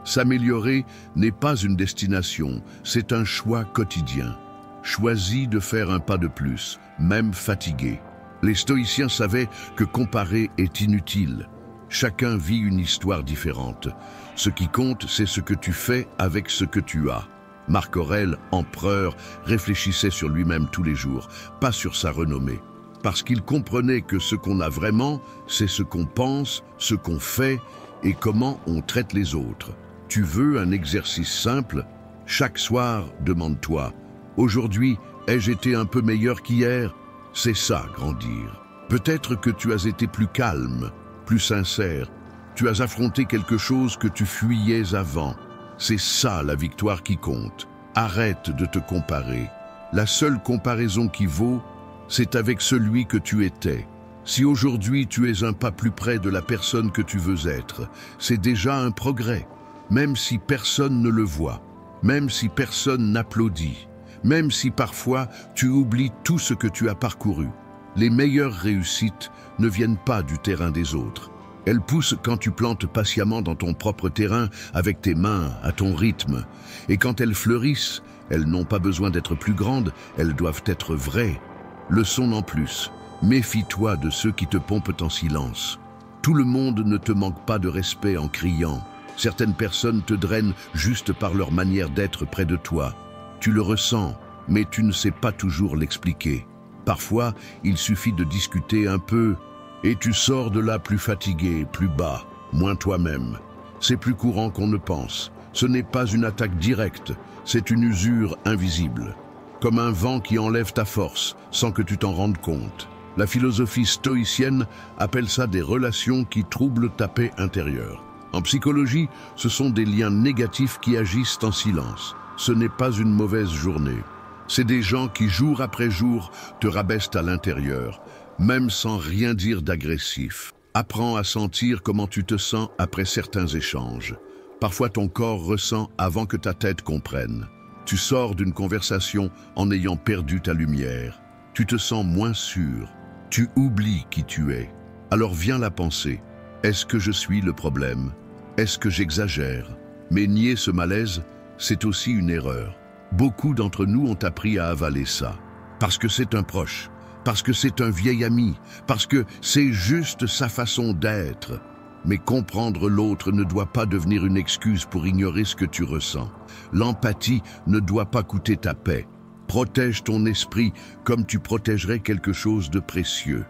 S'améliorer n'est pas une destination, c'est un choix quotidien. Choisis de faire un pas de plus, même fatigué. Les stoïciens savaient que comparer est inutile. Chacun vit une histoire différente. Ce qui compte, c'est ce que tu fais avec ce que tu as. Marc Aurèle, empereur, réfléchissait sur lui-même tous les jours, pas sur sa renommée. Parce qu'il comprenait que ce qu'on a vraiment, c'est ce qu'on pense, ce qu'on fait et comment on traite les autres. Tu veux un exercice simple? Chaque soir, demande-toi, aujourd'hui, ai-je été un peu meilleur qu'hier? C'est ça, grandir. Peut-être que tu as été plus calme, plus sincère. Tu as affronté quelque chose que tu fuyais avant. C'est ça la victoire qui compte. Arrête de te comparer. La seule comparaison qui vaut, c'est avec celui que tu étais. Si aujourd'hui tu es un pas plus près de la personne que tu veux être, c'est déjà un progrès. Même si personne ne le voit, même si personne n'applaudit, même si parfois tu oublies tout ce que tu as parcouru. Les meilleures réussites ne viennent pas du terrain des autres. Elles poussent quand tu plantes patiemment dans ton propre terrain, avec tes mains, à ton rythme. Et quand elles fleurissent, elles n'ont pas besoin d'être plus grandes, elles doivent être vraies. Leçon en plus, méfie-toi de ceux qui te pompent en silence. Tout le monde ne te manque pas de respect en criant. Certaines personnes te drainent juste par leur manière d'être près de toi. Tu le ressens, mais tu ne sais pas toujours l'expliquer. Parfois, il suffit de discuter un peu et tu sors de là plus fatigué, plus bas, moins toi-même. C'est plus courant qu'on ne pense. Ce n'est pas une attaque directe, c'est une usure invisible. Comme un vent qui enlève ta force, sans que tu t'en rendes compte. La philosophie stoïcienne appelle ça des relations qui troublent ta paix intérieure. En psychologie, ce sont des liens négatifs qui agissent en silence. Ce n'est pas une mauvaise journée. C'est des gens qui, jour après jour, te rabaissent à l'intérieur, même sans rien dire d'agressif. Apprends à sentir comment tu te sens après certains échanges. Parfois ton corps ressent avant que ta tête comprenne. Tu sors d'une conversation en ayant perdu ta lumière. Tu te sens moins sûr. Tu oublies qui tu es. Alors vient la pensée. Est-ce que je suis le problème? Est-ce que j'exagère? Mais nier ce malaise, c'est aussi une erreur. Beaucoup d'entre nous ont appris à avaler ça. Parce que c'est un proche, parce que c'est un vieil ami, parce que c'est juste sa façon d'être. Mais comprendre l'autre ne doit pas devenir une excuse pour ignorer ce que tu ressens. L'empathie ne doit pas coûter ta paix. Protège ton esprit comme tu protégerais quelque chose de précieux.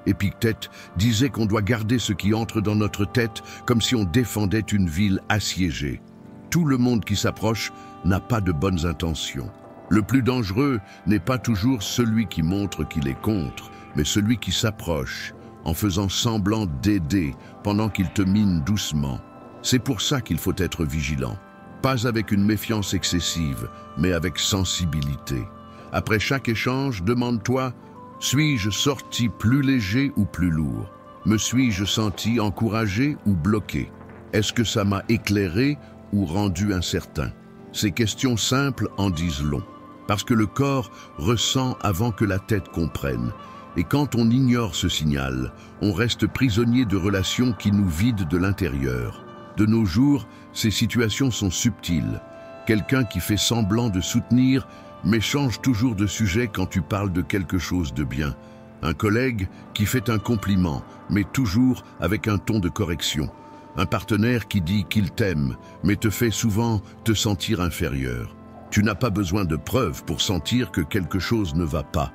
Épictète disait qu'on doit garder ce qui entre dans notre tête comme si on défendait une ville assiégée. Tout le monde qui s'approche n'a pas de bonnes intentions. Le plus dangereux n'est pas toujours celui qui montre qu'il est contre, mais celui qui s'approche en faisant semblant d'aider pendant qu'il te mine doucement. C'est pour ça qu'il faut être vigilant. Pas avec une méfiance excessive, mais avec sensibilité. Après chaque échange, demande-toi: suis-je sorti plus léger ou plus lourd? Me suis-je senti encouragé ou bloqué? Est-ce que ça m'a éclairé ou rendu incertain? Ces questions simples en disent long, parce que le corps ressent avant que la tête comprenne. Et quand on ignore ce signal, on reste prisonnier de relations qui nous vident de l'intérieur. De nos jours, ces situations sont subtiles. Quelqu'un qui fait semblant de soutenir, mais change toujours de sujet quand tu parles de quelque chose de bien. Un collègue qui fait un compliment, mais toujours avec un ton de correction. Un partenaire qui dit qu'il t'aime, mais te fait souvent te sentir inférieur. Tu n'as pas besoin de preuves pour sentir que quelque chose ne va pas.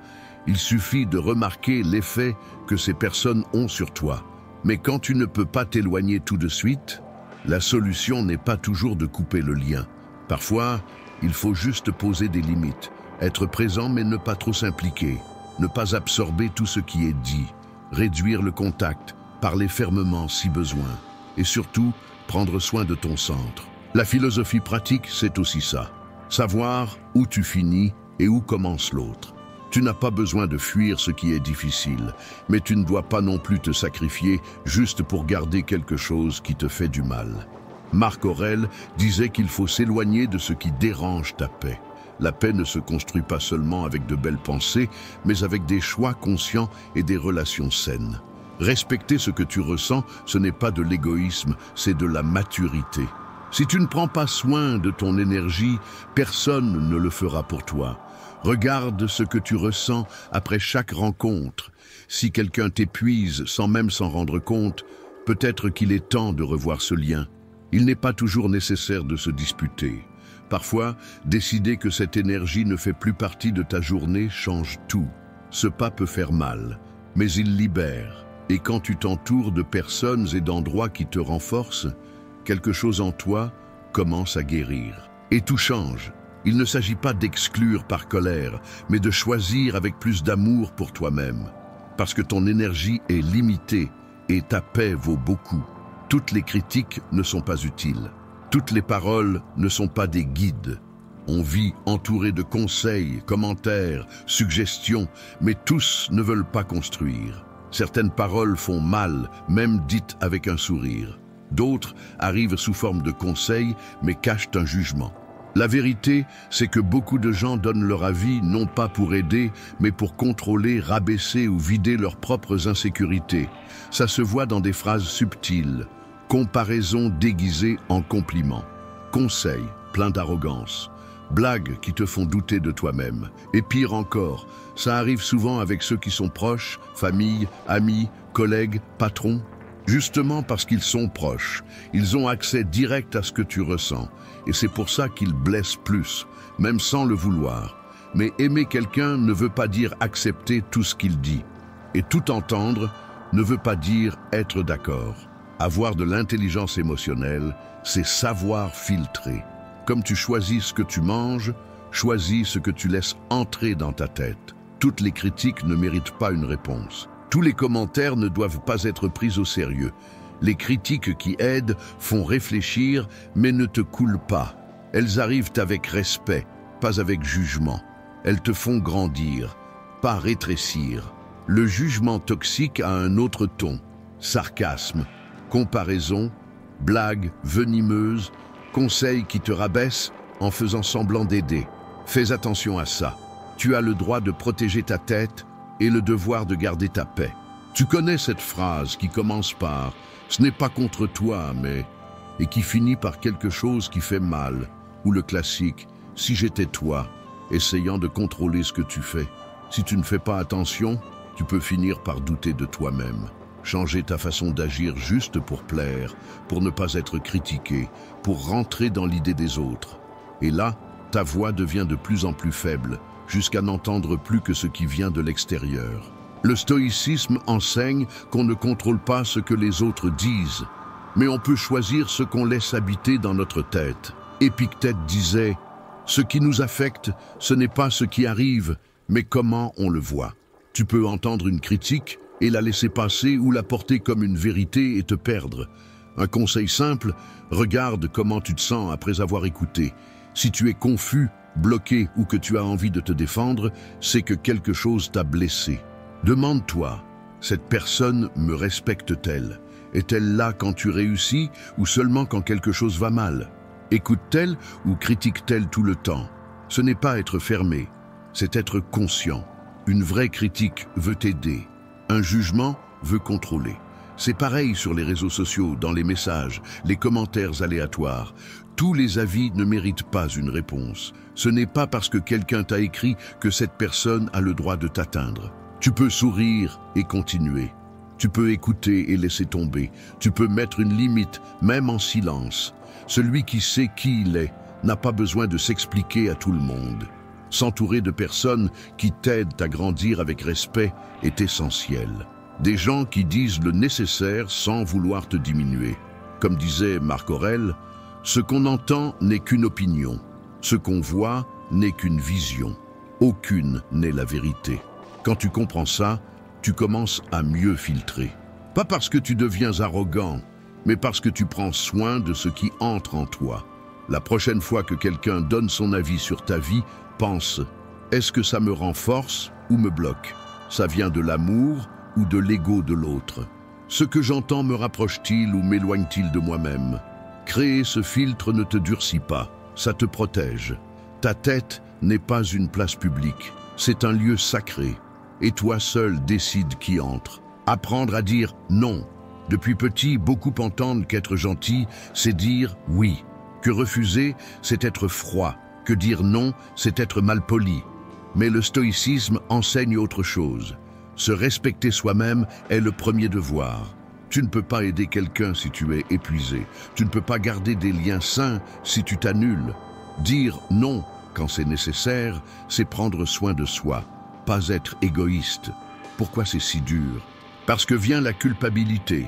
Il suffit de remarquer l'effet que ces personnes ont sur toi. Mais quand tu ne peux pas t'éloigner tout de suite, la solution n'est pas toujours de couper le lien. Parfois, il faut juste poser des limites, être présent mais ne pas trop s'impliquer, ne pas absorber tout ce qui est dit, réduire le contact, parler fermement si besoin, et surtout, prendre soin de ton centre. La philosophie pratique, c'est aussi ça. Savoir où tu finis et où commence l'autre. Tu n'as pas besoin de fuir ce qui est difficile, mais tu ne dois pas non plus te sacrifier juste pour garder quelque chose qui te fait du mal. Marc Aurèle disait qu'il faut s'éloigner de ce qui dérange ta paix. La paix ne se construit pas seulement avec de belles pensées, mais avec des choix conscients et des relations saines. Respecter ce que tu ressens, ce n'est pas de l'égoïsme, c'est de la maturité. Si tu ne prends pas soin de ton énergie, personne ne le fera pour toi. Regarde ce que tu ressens après chaque rencontre. Si quelqu'un t'épuise sans même s'en rendre compte, peut-être qu'il est temps de revoir ce lien. Il n'est pas toujours nécessaire de se disputer. Parfois, décider que cette énergie ne fait plus partie de ta journée change tout. Ce pas peut faire mal, mais il libère. Et quand tu t'entoures de personnes et d'endroits qui te renforcent, quelque chose en toi commence à guérir. Et tout change. Il ne s'agit pas d'exclure par colère, mais de choisir avec plus d'amour pour toi-même. Parce que ton énergie est limitée et ta paix vaut beaucoup. Toutes les critiques ne sont pas utiles. Toutes les paroles ne sont pas des guides. On vit entouré de conseils, commentaires, suggestions, mais tous ne veulent pas construire. Certaines paroles font mal, même dites avec un sourire. D'autres arrivent sous forme de conseils, mais cachent un jugement. La vérité, c'est que beaucoup de gens donnent leur avis non pas pour aider, mais pour contrôler, rabaisser ou vider leurs propres insécurités. Ça se voit dans des phrases subtiles, comparaisons déguisées en compliments, conseils pleins d'arrogance, blagues qui te font douter de toi-même. Et pire encore, ça arrive souvent avec ceux qui sont proches, famille, amis, collègues, patrons. Justement parce qu'ils sont proches, ils ont accès direct à ce que tu ressens. Et c'est pour ça qu'ils blessent plus, même sans le vouloir. Mais aimer quelqu'un ne veut pas dire accepter tout ce qu'il dit. Et tout entendre ne veut pas dire être d'accord. Avoir de l'intelligence émotionnelle, c'est savoir filtrer. Comme tu choisis ce que tu manges, choisis ce que tu laisses entrer dans ta tête. Toutes les critiques ne méritent pas une réponse. Tous les commentaires ne doivent pas être pris au sérieux. Les critiques qui aident font réfléchir, mais ne te coulent pas. Elles arrivent avec respect, pas avec jugement. Elles te font grandir, pas rétrécir. Le jugement toxique a un autre ton. Sarcasme, comparaison, blague venimeuse, conseils qui te rabaissent en faisant semblant d'aider. Fais attention à ça. Tu as le droit de protéger ta tête et le devoir de garder ta paix. Tu connais cette phrase qui commence par « ce n'est pas contre toi, mais… » et qui finit par quelque chose qui fait mal, ou le classique « si j'étais toi », essayant de contrôler ce que tu fais. Si tu ne fais pas attention, tu peux finir par douter de toi-même. changer ta façon d'agir juste pour plaire, pour ne pas être critiqué, pour rentrer dans l'idée des autres. Et là, ta voix devient de plus en plus faible, jusqu'à n'entendre plus que ce qui vient de l'extérieur. Le stoïcisme enseigne qu'on ne contrôle pas ce que les autres disent, mais on peut choisir ce qu'on laisse habiter dans notre tête. Épictète disait « Ce qui nous affecte, ce n'est pas ce qui arrive, mais comment on le voit. » Tu peux entendre une critique et la laisser passer ou la porter comme une vérité et te perdre. Un conseil simple, regarde comment tu te sens après avoir écouté. Si tu es confus, bloqué ou que tu as envie de te défendre, c'est que quelque chose t'a blessé. Demande-toi, cette personne me respecte-t-elle? Est-elle là quand tu réussis ou seulement quand quelque chose va mal? Écoute-t-elle ou critique-t-elle tout le temps? Ce n'est pas être fermé, c'est être conscient. Une vraie critique veut t'aider. Un jugement veut contrôler. C'est pareil sur les réseaux sociaux, dans les messages, les commentaires aléatoires. Tous les avis ne méritent pas une réponse. Ce n'est pas parce que quelqu'un t'a écrit que cette personne a le droit de t'atteindre. Tu peux sourire et continuer. Tu peux écouter et laisser tomber. Tu peux mettre une limite, même en silence. Celui qui sait qui il est n'a pas besoin de s'expliquer à tout le monde. S'entourer de personnes qui t'aident à grandir avec respect est essentiel. Des gens qui disent le nécessaire sans vouloir te diminuer. Comme disait Marc Aurèle, ce qu'on entend n'est qu'une opinion. Ce qu'on voit n'est qu'une vision. Aucune n'est la vérité. Quand tu comprends ça, tu commences à mieux filtrer. Pas parce que tu deviens arrogant, mais parce que tu prends soin de ce qui entre en toi. La prochaine fois que quelqu'un donne son avis sur ta vie, pense, est-ce que ça me renforce ou me bloque? Ça vient de l'amour ou de l'ego de l'autre? Ce que j'entends me rapproche-t-il ou m'éloigne-t-il de moi-même? Créer ce filtre ne te durcit pas, ça te protège. Ta tête n'est pas une place publique, c'est un lieu sacré. Et toi seul décides qui entre. Apprendre à dire non. Depuis petit, beaucoup entendent qu'être gentil, c'est dire oui. Que refuser, c'est être froid. Que dire non, c'est être malpoli. Mais le stoïcisme enseigne autre chose. Se respecter soi-même est le premier devoir. Tu ne peux pas aider quelqu'un si tu es épuisé. Tu ne peux pas garder des liens sains si tu t'annules. Dire non quand c'est nécessaire, c'est prendre soin de soi. Pas être égoïste. Pourquoi c'est si dur? Parce que vient la culpabilité,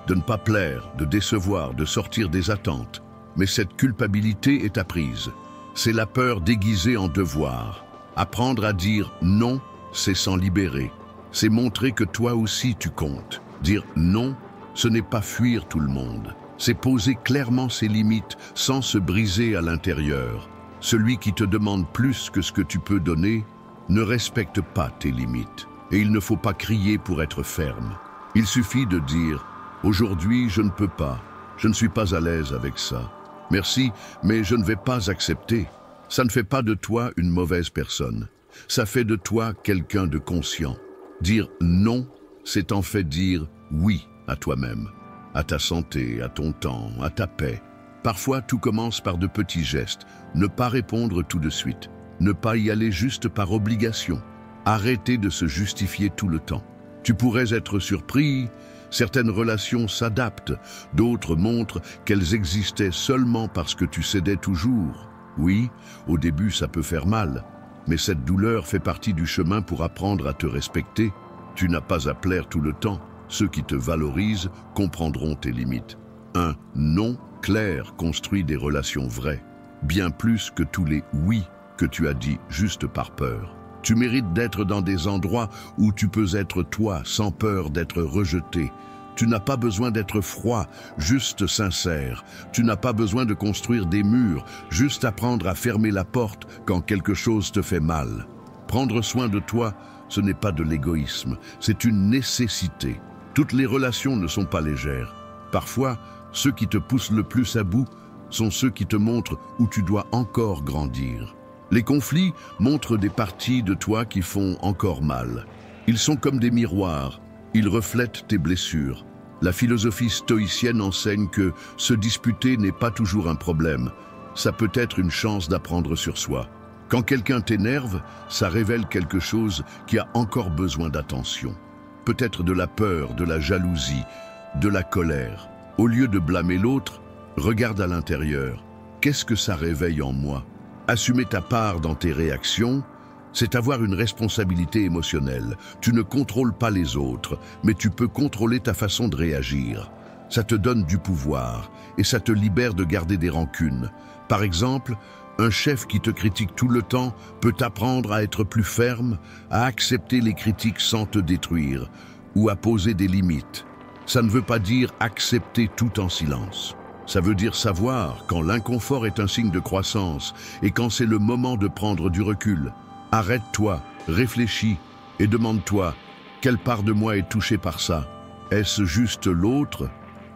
de ne pas plaire, de décevoir, de sortir des attentes. Mais cette culpabilité est apprise. C'est la peur déguisée en devoir. Apprendre à dire non, c'est s'en libérer. C'est montrer que toi aussi tu comptes. Dire non, ce n'est pas fuir tout le monde. C'est poser clairement ses limites sans se briser à l'intérieur. Celui qui te demande plus que ce que tu peux donner ne respecte pas tes limites. Et il ne faut pas crier pour être ferme. Il suffit de dire « Aujourd'hui, je ne peux pas. Je ne suis pas à l'aise avec ça. Merci, mais je ne vais pas accepter. » Ça ne fait pas de toi une mauvaise personne. Ça fait de toi quelqu'un de conscient. Dire non, c'est en fait dire oui à toi-même, à ta santé, à ton temps, à ta paix. Parfois, tout commence par de petits gestes. Ne pas répondre tout de suite. Ne pas y aller juste par obligation. Arrêter de se justifier tout le temps. Tu pourrais être surpris, certaines relations s'adaptent, d'autres montrent qu'elles existaient seulement parce que tu cédais toujours. Oui, au début ça peut faire mal, mais cette douleur fait partie du chemin pour apprendre à te respecter. Tu n'as pas à plaire tout le temps. Ceux qui te valorisent comprendront tes limites. Un non clair construit des relations vraies, bien plus que tous les oui que tu as dit juste par peur. Tu mérites d'être dans des endroits où tu peux être toi sans peur d'être rejeté. Tu n'as pas besoin d'être froid, juste sincère. Tu n'as pas besoin de construire des murs, juste apprendre à fermer la porte quand quelque chose te fait mal. Prendre soin de toi, ce n'est pas de l'égoïsme, c'est une nécessité. Toutes les relations ne sont pas légères. Parfois, ceux qui te poussent le plus à bout sont ceux qui te montrent où tu dois encore grandir. Les conflits montrent des parties de toi qui font encore mal. Ils sont comme des miroirs, ils reflètent tes blessures. La philosophie stoïcienne enseigne que se disputer n'est pas toujours un problème. Ça peut être une chance d'apprendre sur soi. Quand quelqu'un t'énerve, ça révèle quelque chose qui a encore besoin d'attention. peut-être de la peur, de la jalousie, de la colère. Au lieu de blâmer l'autre, regarde à l'intérieur. Qu'est-ce que ça réveille en moi? Assumer ta part dans tes réactions, c'est avoir une responsabilité émotionnelle. Tu ne contrôles pas les autres, mais tu peux contrôler ta façon de réagir. Ça te donne du pouvoir et ça te libère de garder des rancunes. Par exemple, un chef qui te critique tout le temps peut t'apprendre à être plus ferme, à accepter les critiques sans te détruire ou à poser des limites. Ça ne veut pas dire accepter tout en silence. Ça veut dire savoir quand l'inconfort est un signe de croissance et quand c'est le moment de prendre du recul. Arrête-toi, réfléchis et demande-toi quelle part de moi est touchée par ça. Est-ce juste l'autre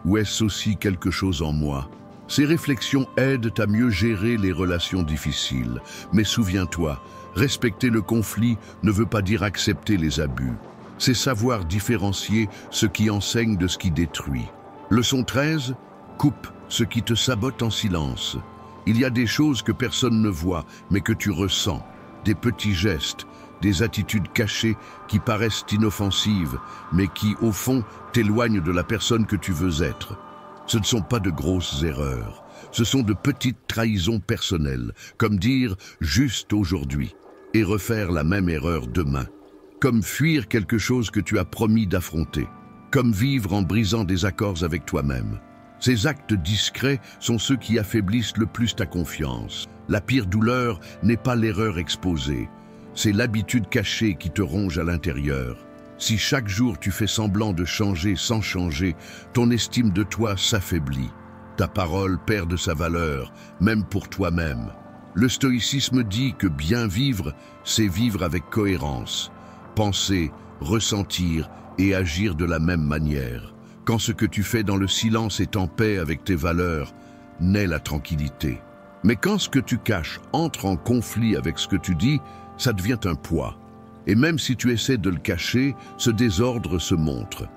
ou est-ce aussi quelque chose en moi? Ces réflexions aident à mieux gérer les relations difficiles. Mais souviens-toi, respecter le conflit ne veut pas dire accepter les abus. C'est savoir différencier ce qui enseigne de ce qui détruit. Leçon 13, coupe ce qui te sabote en silence. Il y a des choses que personne ne voit, mais que tu ressens. Des petits gestes, des attitudes cachées qui paraissent inoffensives, mais qui, au fond, t'éloignent de la personne que tu veux être. Ce ne sont pas de grosses erreurs, ce sont de petites trahisons personnelles, comme dire « juste aujourd'hui » et refaire la même erreur demain. Comme fuir quelque chose que tu as promis d'affronter, comme vivre en brisant des accords avec toi-même. Ces actes discrets sont ceux qui affaiblissent le plus ta confiance. La pire douleur n'est pas l'erreur exposée, c'est l'habitude cachée qui te ronge à l'intérieur. Si chaque jour tu fais semblant de changer sans changer, ton estime de toi s'affaiblit. Ta parole perd de sa valeur, même pour toi-même. Le stoïcisme dit que bien vivre, c'est vivre avec cohérence. Penser, ressentir et agir de la même manière. Quand ce que tu fais dans le silence est en paix avec tes valeurs, naît la tranquillité. Mais quand ce que tu caches entre en conflit avec ce que tu dis, ça devient un poids. Et même si tu essaies de le cacher, ce désordre se montre.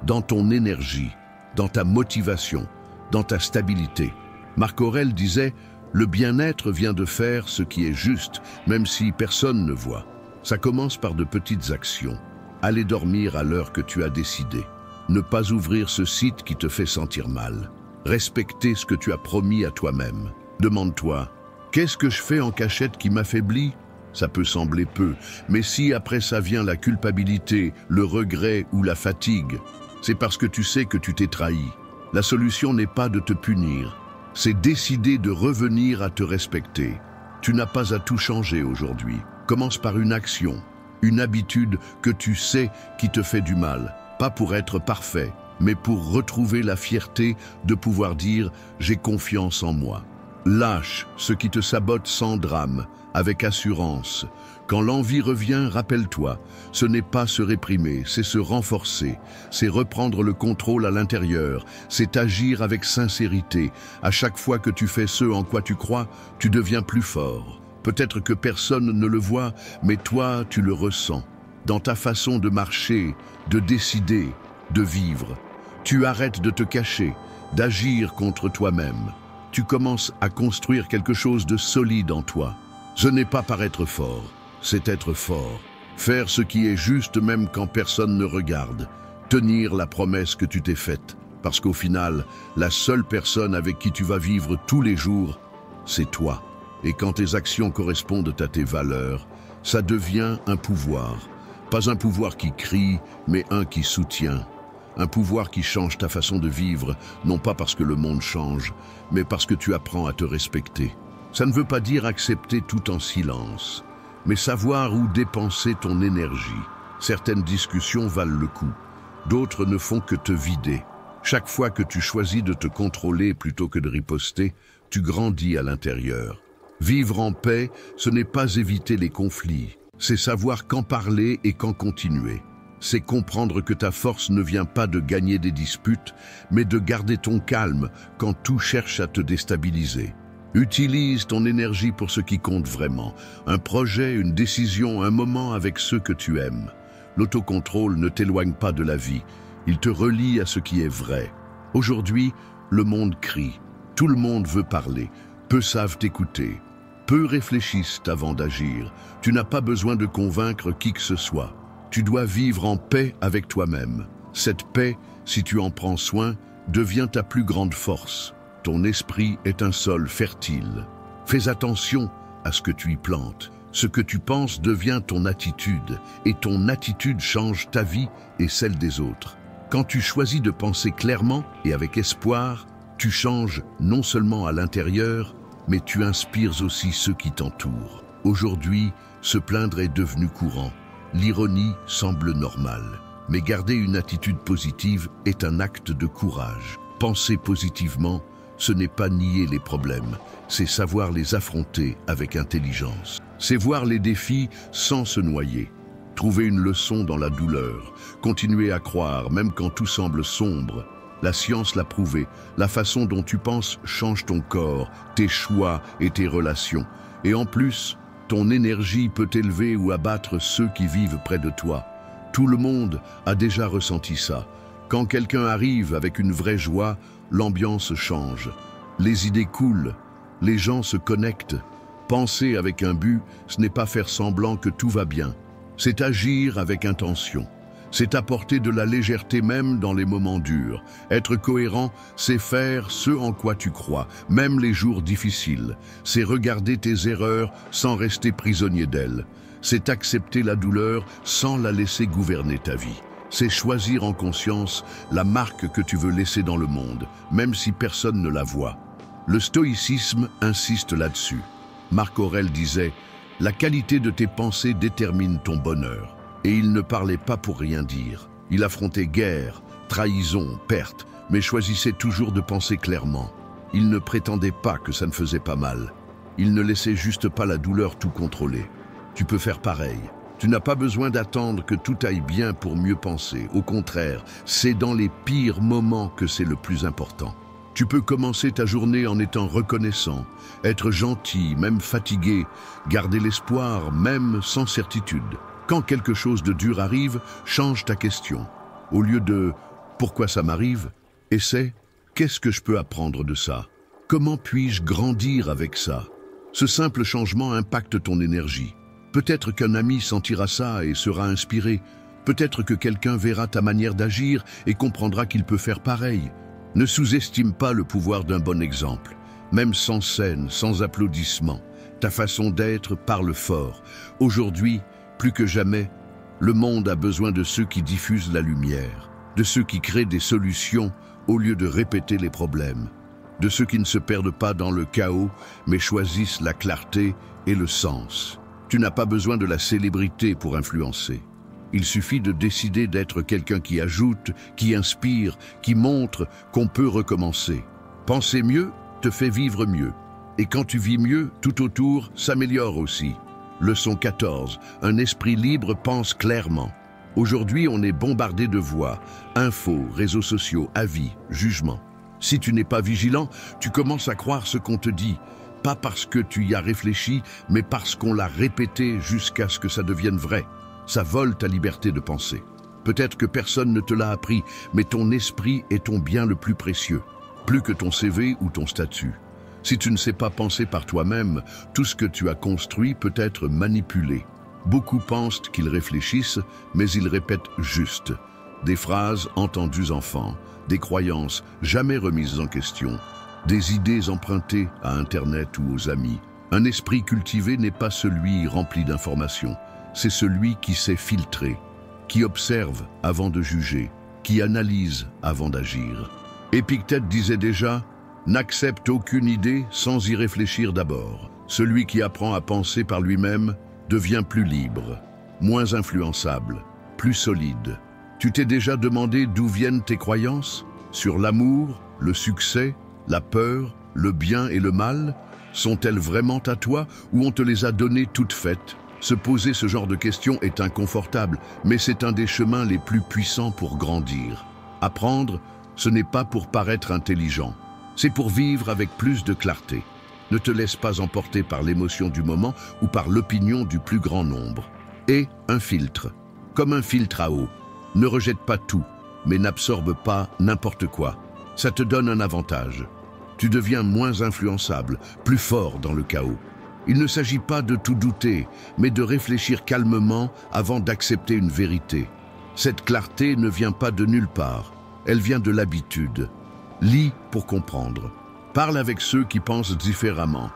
Dans ton énergie, dans ta motivation, dans ta stabilité. Marc Aurèle disait « Le bien-être vient de faire ce qui est juste, même si personne ne voit. » Ça commence par de petites actions. Aller dormir à l'heure que tu as décidé. Ne pas ouvrir ce site qui te fait sentir mal. Respecter ce que tu as promis à toi-même. Demande-toi « Qu'est-ce que je fais en cachette qui m'affaiblit ?» Ça peut sembler peu, mais si après ça vient la culpabilité, le regret ou la fatigue, c'est parce que tu sais que tu t'es trahi. La solution n'est pas de te punir, c'est décider de revenir à te respecter. Tu n'as pas à tout changer aujourd'hui. Commence par une action, une habitude que tu sais qui te fait du mal, pas pour être parfait, mais pour retrouver la fierté de pouvoir dire « j'ai confiance en moi ». Lâche ce qui te sabote sans drame, avec assurance. Quand l'envie revient, rappelle-toi, ce n'est pas se réprimer, c'est se renforcer, c'est reprendre le contrôle à l'intérieur, c'est agir avec sincérité. À chaque fois que tu fais ce en quoi tu crois, tu deviens plus fort. Peut-être que personne ne le voit, mais toi, tu le ressens. Dans ta façon de marcher, de décider, de vivre. Tu arrêtes de te cacher, d'agir contre toi-même. Tu commences à construire quelque chose de solide en toi. Ce n'est pas paraître fort, c'est être fort. Faire ce qui est juste même quand personne ne regarde. Tenir la promesse que tu t'es faite. Parce qu'au final, la seule personne avec qui tu vas vivre tous les jours, c'est toi. Et quand tes actions correspondent à tes valeurs, ça devient un pouvoir. Pas un pouvoir qui crie, mais un qui soutient. Un pouvoir qui change ta façon de vivre, non pas parce que le monde change, mais parce que tu apprends à te respecter. Ça ne veut pas dire accepter tout en silence, mais savoir où dépenser ton énergie. Certaines discussions valent le coup, d'autres ne font que te vider. Chaque fois que tu choisis de te contrôler plutôt que de riposter, tu grandis à l'intérieur. Vivre en paix, ce n'est pas éviter les conflits, c'est savoir quand parler et quand continuer. C'est comprendre que ta force ne vient pas de gagner des disputes, mais de garder ton calme quand tout cherche à te déstabiliser. Utilise ton énergie pour ce qui compte vraiment. Un projet, une décision, un moment avec ceux que tu aimes. L'autocontrôle ne t'éloigne pas de la vie. Il te relie à ce qui est vrai. Aujourd'hui, le monde crie. Tout le monde veut parler. Peu savent t'écouter. Peu réfléchissent avant d'agir. Tu n'as pas besoin de convaincre qui que ce soit. Tu dois vivre en paix avec toi-même. Cette paix, si tu en prends soin, devient ta plus grande force. Ton esprit est un sol fertile. Fais attention à ce que tu y plantes. Ce que tu penses devient ton attitude, et ton attitude change ta vie et celle des autres. Quand tu choisis de penser clairement et avec espoir, tu changes non seulement à l'intérieur, mais tu inspires aussi ceux qui t'entourent. Aujourd'hui, se plaindre est devenu courant. L'ironie semble normale. Mais garder une attitude positive est un acte de courage. Penser positivement, ce n'est pas nier les problèmes, c'est savoir les affronter avec intelligence. C'est voir les défis sans se noyer. Trouver une leçon dans la douleur, continuer à croire même quand tout semble sombre. La science l'a prouvé, la façon dont tu penses change ton corps, tes choix et tes relations. Et en plus, ton énergie peut élever ou abattre ceux qui vivent près de toi. Tout le monde a déjà ressenti ça. Quand quelqu'un arrive avec une vraie joie, l'ambiance change. Les idées coulent, les gens se connectent. Penser avec un but, ce n'est pas faire semblant que tout va bien. C'est agir avec intention. C'est apporter de la légèreté même dans les moments durs. Être cohérent, c'est faire ce en quoi tu crois, même les jours difficiles. C'est regarder tes erreurs sans rester prisonnier d'elles. C'est accepter la douleur sans la laisser gouverner ta vie. C'est choisir en conscience la marque que tu veux laisser dans le monde, même si personne ne la voit. Le stoïcisme insiste là-dessus. Marc Aurèle disait « La qualité de tes pensées détermine ton bonheur ». Et il ne parlait pas pour rien dire. Il affrontait guerre, trahison, perte, mais choisissait toujours de penser clairement. Il ne prétendait pas que ça ne faisait pas mal. Il ne laissait juste pas la douleur tout contrôler. Tu peux faire pareil. Tu n'as pas besoin d'attendre que tout aille bien pour mieux penser. Au contraire, c'est dans les pires moments que c'est le plus important. Tu peux commencer ta journée en étant reconnaissant, être gentil, même fatigué, garder l'espoir, même sans certitude. Quand quelque chose de dur arrive, change ta question. Au lieu de « pourquoi ça m'arrive ?», essaie « qu'est-ce que je peux apprendre de ça ? Comment puis-je grandir avec ça ?» Ce simple changement impacte ton énergie. Peut-être qu'un ami sentira ça et sera inspiré. Peut-être que quelqu'un verra ta manière d'agir et comprendra qu'il peut faire pareil. Ne sous-estime pas le pouvoir d'un bon exemple. Même sans scène, sans applaudissements, ta façon d'être parle fort. Aujourd'hui, plus que jamais, le monde a besoin de ceux qui diffusent la lumière, de ceux qui créent des solutions au lieu de répéter les problèmes, de ceux qui ne se perdent pas dans le chaos, mais choisissent la clarté et le sens. Tu n'as pas besoin de la célébrité pour influencer. Il suffit de décider d'être quelqu'un qui ajoute, qui inspire, qui montre qu'on peut recommencer. Penser mieux te fait vivre mieux. Et quand tu vis mieux, tout autour s'améliore aussi. Leçon 14. Un esprit libre pense clairement. Aujourd'hui, on est bombardé de voix, infos, réseaux sociaux, avis, jugements. Si tu n'es pas vigilant, tu commences à croire ce qu'on te dit. Pas parce que tu y as réfléchi, mais parce qu'on l'a répété jusqu'à ce que ça devienne vrai. Ça vole ta liberté de penser. Peut-être que personne ne te l'a appris, mais ton esprit est ton bien le plus précieux, plus que ton CV ou ton statut. Si tu ne sais pas penser par toi-même, tout ce que tu as construit peut être manipulé. Beaucoup pensent qu'ils réfléchissent, mais ils répètent juste. Des phrases entendues enfant, des croyances jamais remises en question, des idées empruntées à Internet ou aux amis. Un esprit cultivé n'est pas celui rempli d'informations, c'est celui qui sait filtrer, qui observe avant de juger, qui analyse avant d'agir. Épictète disait déjà « N'accepte aucune idée sans y réfléchir d'abord. Celui qui apprend à penser par lui-même devient plus libre, moins influençable, plus solide. » Tu t'es déjà demandé d'où viennent tes croyances ? Sur l'amour, le succès, la peur, le bien et le mal ? Sont-elles vraiment à toi ou on te les a données toutes faites ? Se poser ce genre de questions est inconfortable, mais c'est un des chemins les plus puissants pour grandir. Apprendre, ce n'est pas pour paraître intelligent, c'est pour vivre avec plus de clarté. Ne te laisse pas emporter par l'émotion du moment ou par l'opinion du plus grand nombre. Et un filtre, comme un filtre à eau. Ne rejette pas tout, mais n'absorbe pas n'importe quoi. Ça te donne un avantage. Tu deviens moins influençable, plus fort dans le chaos. Il ne s'agit pas de tout douter, mais de réfléchir calmement avant d'accepter une vérité. Cette clarté ne vient pas de nulle part, elle vient de l'habitude. Lis pour comprendre. Parle avec ceux qui pensent différemment.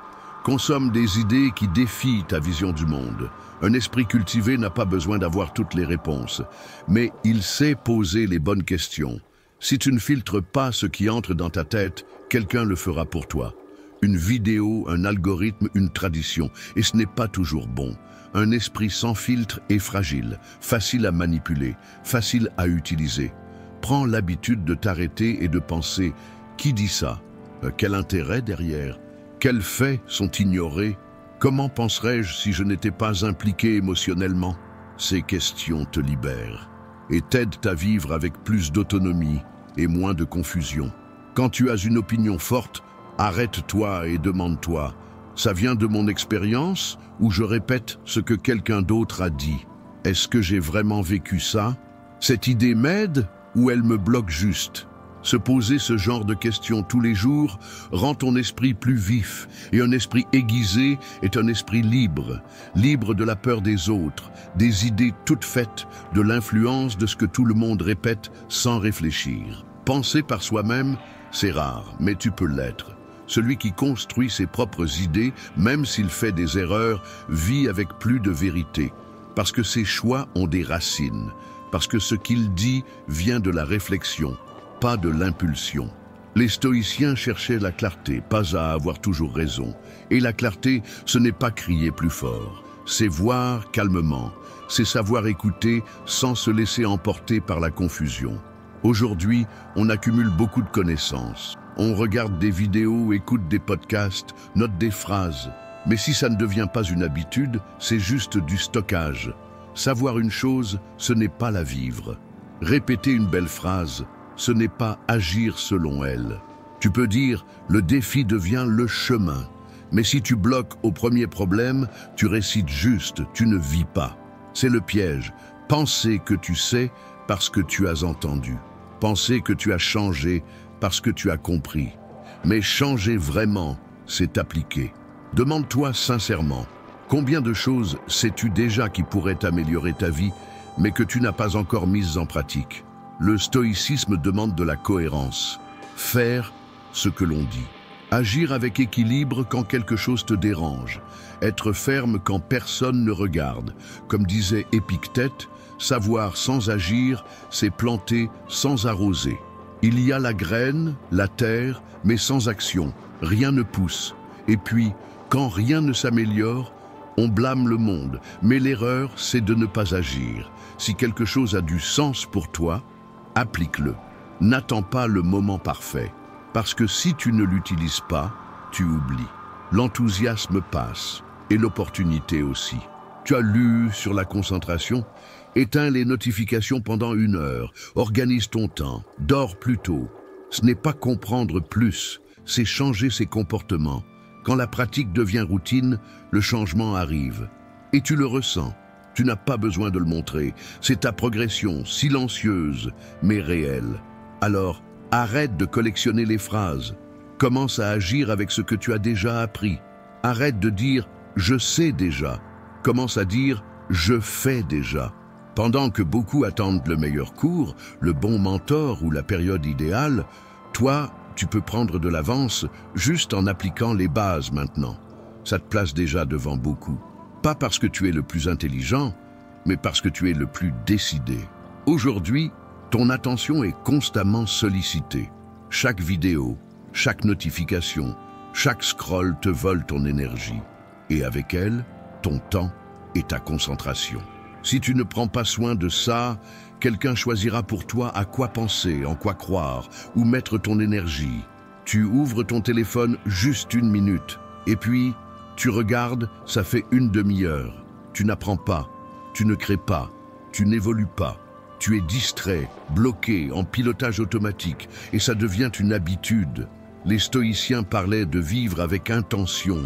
Consomme des idées qui défient ta vision du monde. Un esprit cultivé n'a pas besoin d'avoir toutes les réponses, mais il sait poser les bonnes questions. Si tu ne filtres pas ce qui entre dans ta tête, quelqu'un le fera pour toi. Une vidéo, un algorithme, une tradition, et ce n'est pas toujours bon. Un esprit sans filtre est fragile, facile à manipuler, facile à utiliser. Prends l'habitude de t'arrêter et de penser « Qui dit ça ? Quel intérêt derrière ? Quels faits sont ignorés ? Comment penserais-je si je n'étais pas impliqué émotionnellement ?» Ces questions te libèrent et t'aident à vivre avec plus d'autonomie et moins de confusion. Quand tu as une opinion forte, arrête-toi et demande-toi « Ça vient de mon expérience ou je répète ce que quelqu'un d'autre a dit ? Est-ce que j'ai vraiment vécu ça ? Cette idée m'aide ou elle me bloque juste ?» Se poser ce genre de questions tous les jours rend ton esprit plus vif, et un esprit aiguisé est un esprit libre, libre de la peur des autres, des idées toutes faites, de l'influence de ce que tout le monde répète sans réfléchir. Penser par soi-même, c'est rare, mais tu peux l'être. Celui qui construit ses propres idées, même s'il fait des erreurs, vit avec plus de vérité, parce que ses choix ont des racines, parce que ce qu'il dit vient de la réflexion, pas de l'impulsion. Les stoïciens cherchaient la clarté, pas à avoir toujours raison. Et la clarté, ce n'est pas crier plus fort, c'est voir calmement, c'est savoir écouter sans se laisser emporter par la confusion. Aujourd'hui, on accumule beaucoup de connaissances. On regarde des vidéos, écoute des podcasts, note des phrases. Mais si ça ne devient pas une habitude, c'est juste du stockage. Savoir une chose, ce n'est pas la vivre. Répéter une belle phrase, ce n'est pas agir selon elle. Tu peux dire « le défi devient le chemin ». Mais si tu bloques au premier problème, tu récites juste, tu ne vis pas. C'est le piège. Penser que tu sais parce que tu as entendu. Penser que tu as changé parce que tu as compris. Mais changer vraiment, c'est appliquer. Demande-toi sincèrement, combien de choses sais-tu déjà qui pourraient améliorer ta vie, mais que tu n'as pas encore mises en pratique ? Le stoïcisme demande de la cohérence. Faire ce que l'on dit. Agir avec équilibre quand quelque chose te dérange. Être ferme quand personne ne regarde. Comme disait Épictète, savoir sans agir, c'est planter sans arroser. Il y a la graine, la terre, mais sans action. Rien ne pousse. Et puis, quand rien ne s'améliore, on blâme le monde. Mais l'erreur, c'est de ne pas agir. Si quelque chose a du sens pour toi, applique-le. N'attends pas le moment parfait, parce que si tu ne l'utilises pas, tu oublies. L'enthousiasme passe, et l'opportunité aussi. Tu as lu sur la concentration? Éteins les notifications pendant 1 heure, organise ton temps, dors plus tôt. Ce n'est pas comprendre plus, c'est changer ses comportements. Quand la pratique devient routine, le changement arrive. Et tu le ressens. Tu n'as pas besoin de le montrer. C'est ta progression, silencieuse, mais réelle. Alors, arrête de collectionner les phrases. Commence à agir avec ce que tu as déjà appris. Arrête de dire « je sais déjà ». Commence à dire « je fais déjà ». Pendant que beaucoup attendent le meilleur cours, le bon mentor ou la période idéale, toi, tu peux prendre de l'avance juste en appliquant les bases maintenant. Ça te place déjà devant beaucoup. Pas parce que tu es le plus intelligent, mais parce que tu es le plus décidé. Aujourd'hui, ton attention est constamment sollicitée. Chaque vidéo, chaque notification, chaque scroll te vole ton énergie. Et avec elle, ton temps et ta concentration. Si tu ne prends pas soin de ça, quelqu'un choisira pour toi à quoi penser, en quoi croire, où mettre ton énergie. Tu ouvres ton téléphone juste 1 minute, et puis tu regardes, ça fait 1 demi-heure. Tu n'apprends pas, tu ne crées pas, tu n'évolues pas. Tu es distrait, bloqué, en pilotage automatique, et ça devient une habitude. Les stoïciens parlaient de vivre avec intention,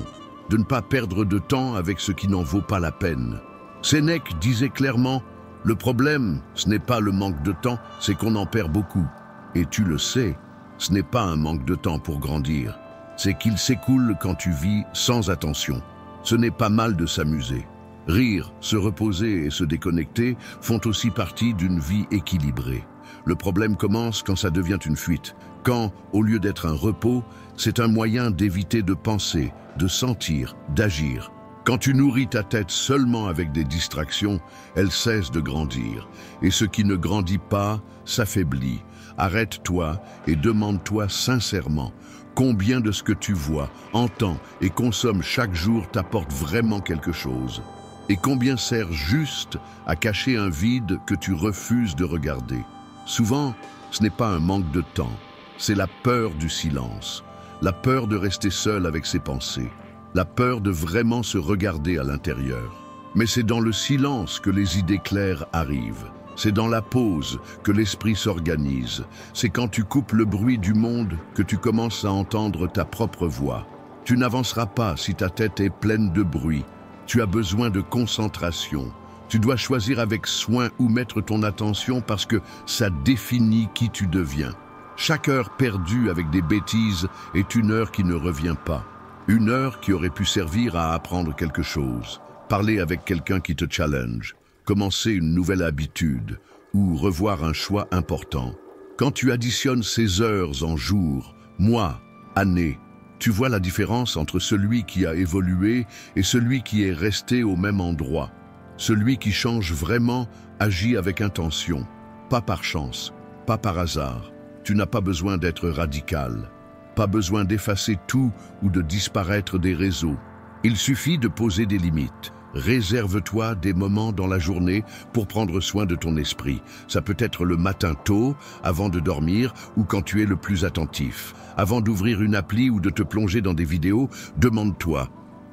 de ne pas perdre de temps avec ce qui n'en vaut pas la peine. Sénèque disait clairement, le problème, ce n'est pas le manque de temps, c'est qu'on en perd beaucoup. Et tu le sais, ce n'est pas un manque de temps pour grandir, c'est qu'il s'écoule quand tu vis sans attention. Ce n'est pas mal de s'amuser. Rire, se reposer et se déconnecter font aussi partie d'une vie équilibrée. Le problème commence quand ça devient une fuite, quand, au lieu d'être un repos, c'est un moyen d'éviter de penser, de sentir, d'agir. Quand tu nourris ta tête seulement avec des distractions, elle cesse de grandir. Et ce qui ne grandit pas, s'affaiblit. Arrête-toi et demande-toi sincèrement combien de ce que tu vois, entends et consommes chaque jour t'apporte vraiment quelque chose. Et combien sert juste à cacher un vide que tu refuses de regarder. Souvent, ce n'est pas un manque de temps, c'est la peur du silence, la peur de rester seul avec ses pensées, la peur de vraiment se regarder à l'intérieur. Mais c'est dans le silence que les idées claires arrivent. C'est dans la pause que l'esprit s'organise. C'est quand tu coupes le bruit du monde que tu commences à entendre ta propre voix. Tu n'avanceras pas si ta tête est pleine de bruit. Tu as besoin de concentration. Tu dois choisir avec soin où mettre ton attention parce que ça définit qui tu deviens. Chaque heure perdue avec des bêtises est une heure qui ne revient pas. Une heure qui aurait pu servir à apprendre quelque chose. Parler avec quelqu'un qui te challenge. Commencer une nouvelle habitude ou revoir un choix important. Quand tu additionnes ces heures en jours, mois, années, tu vois la différence entre celui qui a évolué et celui qui est resté au même endroit. Celui qui change vraiment agit avec intention, pas par chance, pas par hasard. Tu n'as pas besoin d'être radical, pas besoin d'effacer tout ou de disparaître des réseaux. Il suffit de poser des limites. Réserve-toi des moments dans la journée pour prendre soin de ton esprit. Ça peut être le matin tôt, avant de dormir ou quand tu es le plus attentif. Avant d'ouvrir une appli ou de te plonger dans des vidéos, demande-toi,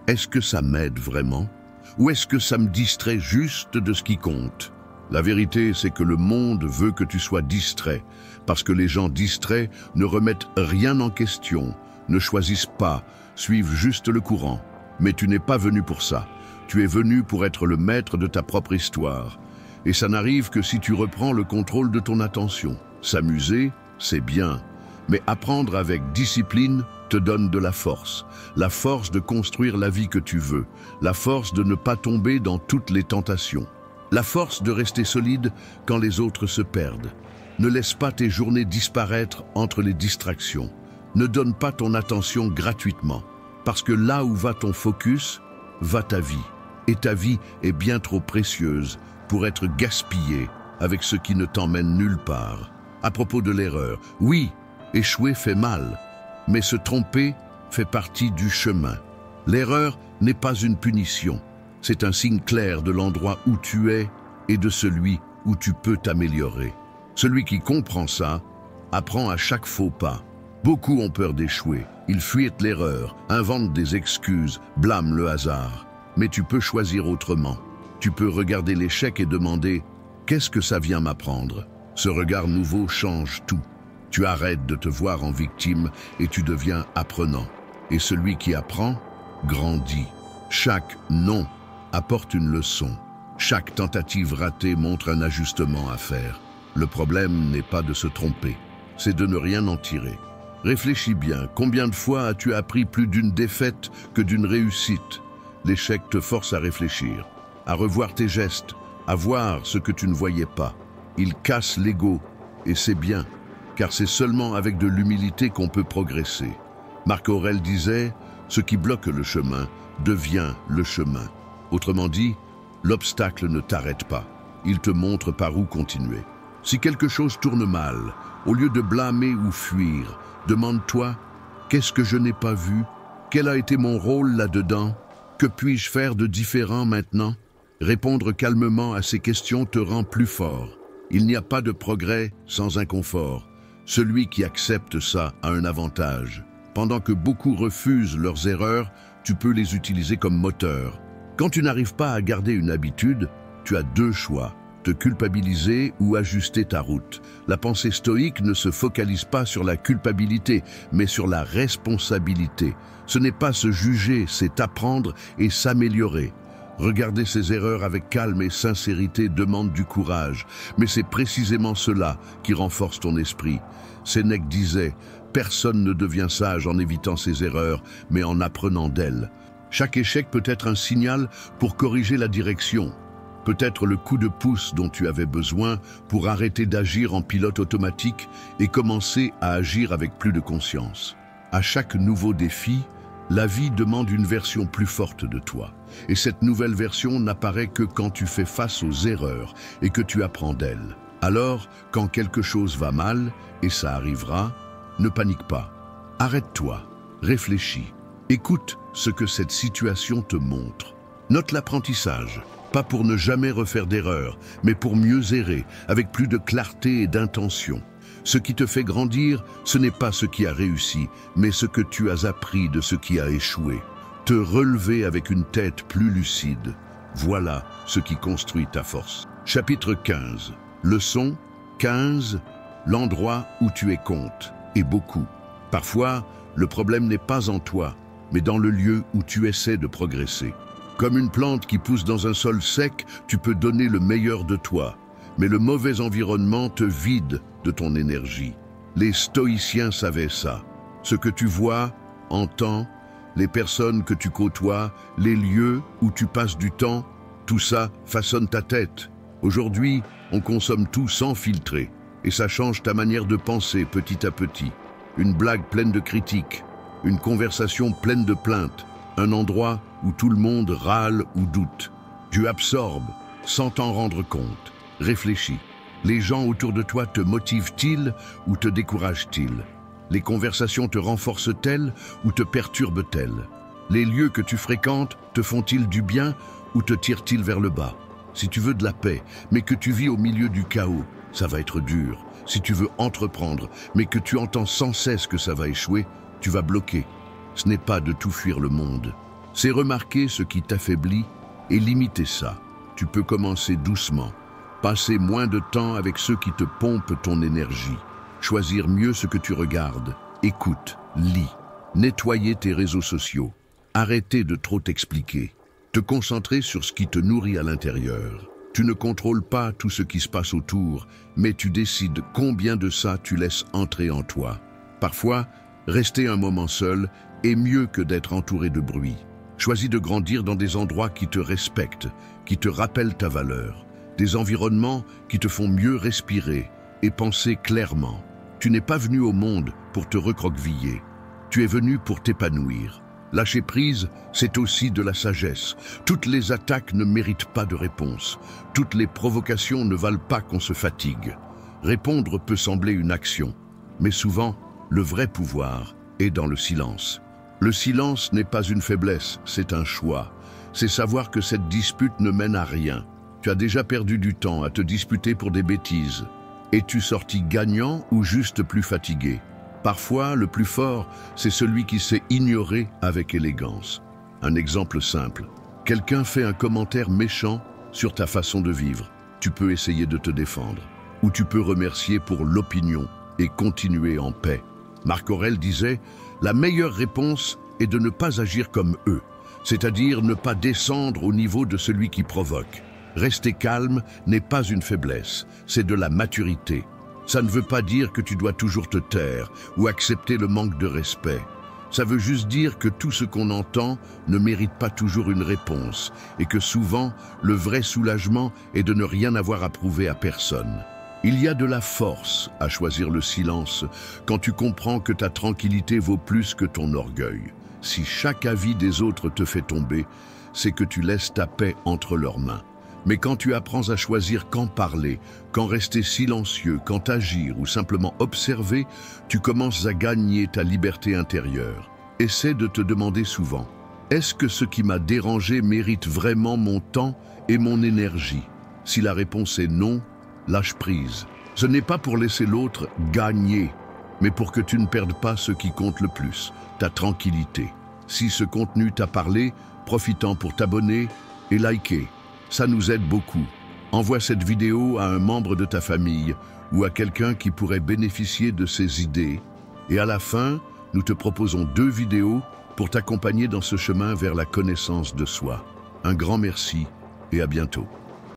est-ce que ça m'aide vraiment? Ou est-ce que ça me distrait juste de ce qui compte? La vérité, c'est que le monde veut que tu sois distrait, parce que les gens distraits ne remettent rien en question, ne choisissent pas, suivent juste le courant. Mais tu n'es pas venu pour ça. Tu es venu pour être le maître de ta propre histoire. Et ça n'arrive que si tu reprends le contrôle de ton attention. S'amuser, c'est bien. Mais apprendre avec discipline te donne de la force de construire la vie que tu veux, la force de ne pas tomber dans toutes les tentations, la force de rester solide quand les autres se perdent. Ne laisse pas tes journées disparaître entre les distractions. Ne donne pas ton attention gratuitement, parce que là où va ton focus, va ta vie. Et ta vie est bien trop précieuse pour être gaspillée avec ce qui ne t'emmène nulle part. À propos de l'erreur, oui, échouer fait mal, mais se tromper fait partie du chemin. L'erreur n'est pas une punition, c'est un signe clair de l'endroit où tu es et de celui où tu peux t'améliorer. Celui qui comprend ça apprend à chaque faux pas. Beaucoup ont peur d'échouer, ils fuient l'erreur, inventent des excuses, blâment le hasard. Mais tu peux choisir autrement. Tu peux regarder l'échec et demander « Qu'est-ce que ça vient m'apprendre ?» Ce regard nouveau change tout. Tu arrêtes de te voir en victime et tu deviens apprenant. Et celui qui apprend, grandit. Chaque non apporte une leçon. Chaque tentative ratée montre un ajustement à faire. Le problème n'est pas de se tromper, c'est de ne rien en tirer. Réfléchis bien, combien de fois as-tu appris plus d'une défaite que d'une réussite? L'échec te force à réfléchir, à revoir tes gestes, à voir ce que tu ne voyais pas. Il casse l'ego, et c'est bien, car c'est seulement avec de l'humilité qu'on peut progresser. Marc Aurèle disait « Ce qui bloque le chemin devient le chemin ». Autrement dit, l'obstacle ne t'arrête pas, il te montre par où continuer. Si quelque chose tourne mal, au lieu de blâmer ou fuir, demande-toi « Qu'est-ce que je n'ai pas vu? Quel a été mon rôle là-dedans? Que puis-je faire de différent maintenant ?» Répondre calmement à ces questions te rend plus fort. Il n'y a pas de progrès sans inconfort. Celui qui accepte ça a un avantage. Pendant que beaucoup refusent leurs erreurs, tu peux les utiliser comme moteur. Quand tu n'arrives pas à garder une habitude, tu as deux choix. Te culpabiliser ou ajuster ta route. La pensée stoïque ne se focalise pas sur la culpabilité, mais sur la responsabilité. Ce n'est pas se juger, c'est apprendre et s'améliorer. Regarder ses erreurs avec calme et sincérité demande du courage, mais c'est précisément cela qui renforce ton esprit. Sénèque disait « Personne ne devient sage en évitant ses erreurs, mais en apprenant d'elles. » Chaque échec peut être un signal pour corriger la direction. Peut-être le coup de pouce dont tu avais besoin pour arrêter d'agir en pilote automatique et commencer à agir avec plus de conscience. À chaque nouveau défi, la vie demande une version plus forte de toi. Et cette nouvelle version n'apparaît que quand tu fais face aux erreurs et que tu apprends d'elles. Alors, quand quelque chose va mal, et ça arrivera, ne panique pas. Arrête-toi, réfléchis, écoute ce que cette situation te montre. Note l'apprentissage, pas pour ne jamais refaire d'erreur, mais pour mieux errer, avec plus de clarté et d'intention. Ce qui te fait grandir, ce n'est pas ce qui a réussi, mais ce que tu as appris de ce qui a échoué. Te relever avec une tête plus lucide, voilà ce qui construit ta force. Chapitre 15. Leçon 15. L'endroit où tu es compte, et beaucoup. Parfois, le problème n'est pas en toi, mais dans le lieu où tu essaies de progresser. Comme une plante qui pousse dans un sol sec, tu peux donner le meilleur de toi, mais le mauvais environnement te vide de ton énergie. Les stoïciens savaient ça. Ce que tu vois, entends, les personnes que tu côtoies, les lieux où tu passes du temps, tout ça façonne ta tête. Aujourd'hui, on consomme tout sans filtrer, et ça change ta manière de penser petit à petit. Une blague pleine de critiques, une conversation pleine de plaintes, un endroit où tout le monde râle ou doute. Tu absorbes sans t'en rendre compte. Réfléchis. Les gens autour de toi te motivent-ils ou te découragent-ils? Les conversations te renforcent-elles ou te perturbent-elles? Les lieux que tu fréquentes te font-ils du bien ou te tirent-ils vers le bas? Si tu veux de la paix, mais que tu vis au milieu du chaos, ça va être dur. Si tu veux entreprendre, mais que tu entends sans cesse que ça va échouer, tu vas bloquer. Ce n'est pas de tout fuir le monde. C'est remarquer ce qui t'affaiblit et limiter ça. Tu peux commencer doucement. Passer moins de temps avec ceux qui te pompent ton énergie. Choisir mieux ce que tu regardes. Écoute, lis. Nettoyer tes réseaux sociaux. Arrêter de trop t'expliquer. Te concentrer sur ce qui te nourrit à l'intérieur. Tu ne contrôles pas tout ce qui se passe autour, mais tu décides combien de ça tu laisses entrer en toi. Parfois, rester un moment seul est mieux que d'être entouré de bruit. Choisis de grandir dans des endroits qui te respectent, qui te rappellent ta valeur. Des environnements qui te font mieux respirer et penser clairement. Tu n'es pas venu au monde pour te recroqueviller. Tu es venu pour t'épanouir. Lâcher prise, c'est aussi de la sagesse. Toutes les attaques ne méritent pas de réponse. Toutes les provocations ne valent pas qu'on se fatigue. Répondre peut sembler une action, mais souvent, le vrai pouvoir est dans le silence. Le silence n'est pas une faiblesse, c'est un choix. C'est savoir que cette dispute ne mène à rien. Tu as déjà perdu du temps à te disputer pour des bêtises. Es-tu sorti gagnant ou juste plus fatigué? Parfois, le plus fort, c'est celui qui sait ignorer avec élégance. Un exemple simple. Quelqu'un fait un commentaire méchant sur ta façon de vivre. Tu peux essayer de te défendre. Ou tu peux remercier pour l'opinion et continuer en paix. Marc Aurèle disait « La meilleure réponse est de ne pas agir comme eux, c'est-à-dire ne pas descendre au niveau de celui qui provoque. Rester calme n'est pas une faiblesse, c'est de la maturité. Ça ne veut pas dire que tu dois toujours te taire ou accepter le manque de respect. Ça veut juste dire que tout ce qu'on entend ne mérite pas toujours une réponse et que souvent, le vrai soulagement est de ne rien avoir à prouver à personne. Il y a de la force à choisir le silence quand tu comprends que ta tranquillité vaut plus que ton orgueil. Si chaque avis des autres te fait tomber, c'est que tu laisses ta paix entre leurs mains. Mais quand tu apprends à choisir quand parler, quand rester silencieux, quand agir ou simplement observer, tu commences à gagner ta liberté intérieure. Essaie de te demander souvent, est-ce que ce qui m'a dérangé mérite vraiment mon temps et mon énergie? Si la réponse est non, lâche prise. Ce n'est pas pour laisser l'autre gagner, mais pour que tu ne perdes pas ce qui compte le plus, ta tranquillité. Si ce contenu t'a parlé, profites-en pour t'abonner et liker. Ça nous aide beaucoup. Envoie cette vidéo à un membre de ta famille ou à quelqu'un qui pourrait bénéficier de ces idées. Et à la fin, nous te proposons 2 vidéos pour t'accompagner dans ce chemin vers la connaissance de soi. Un grand merci et à bientôt.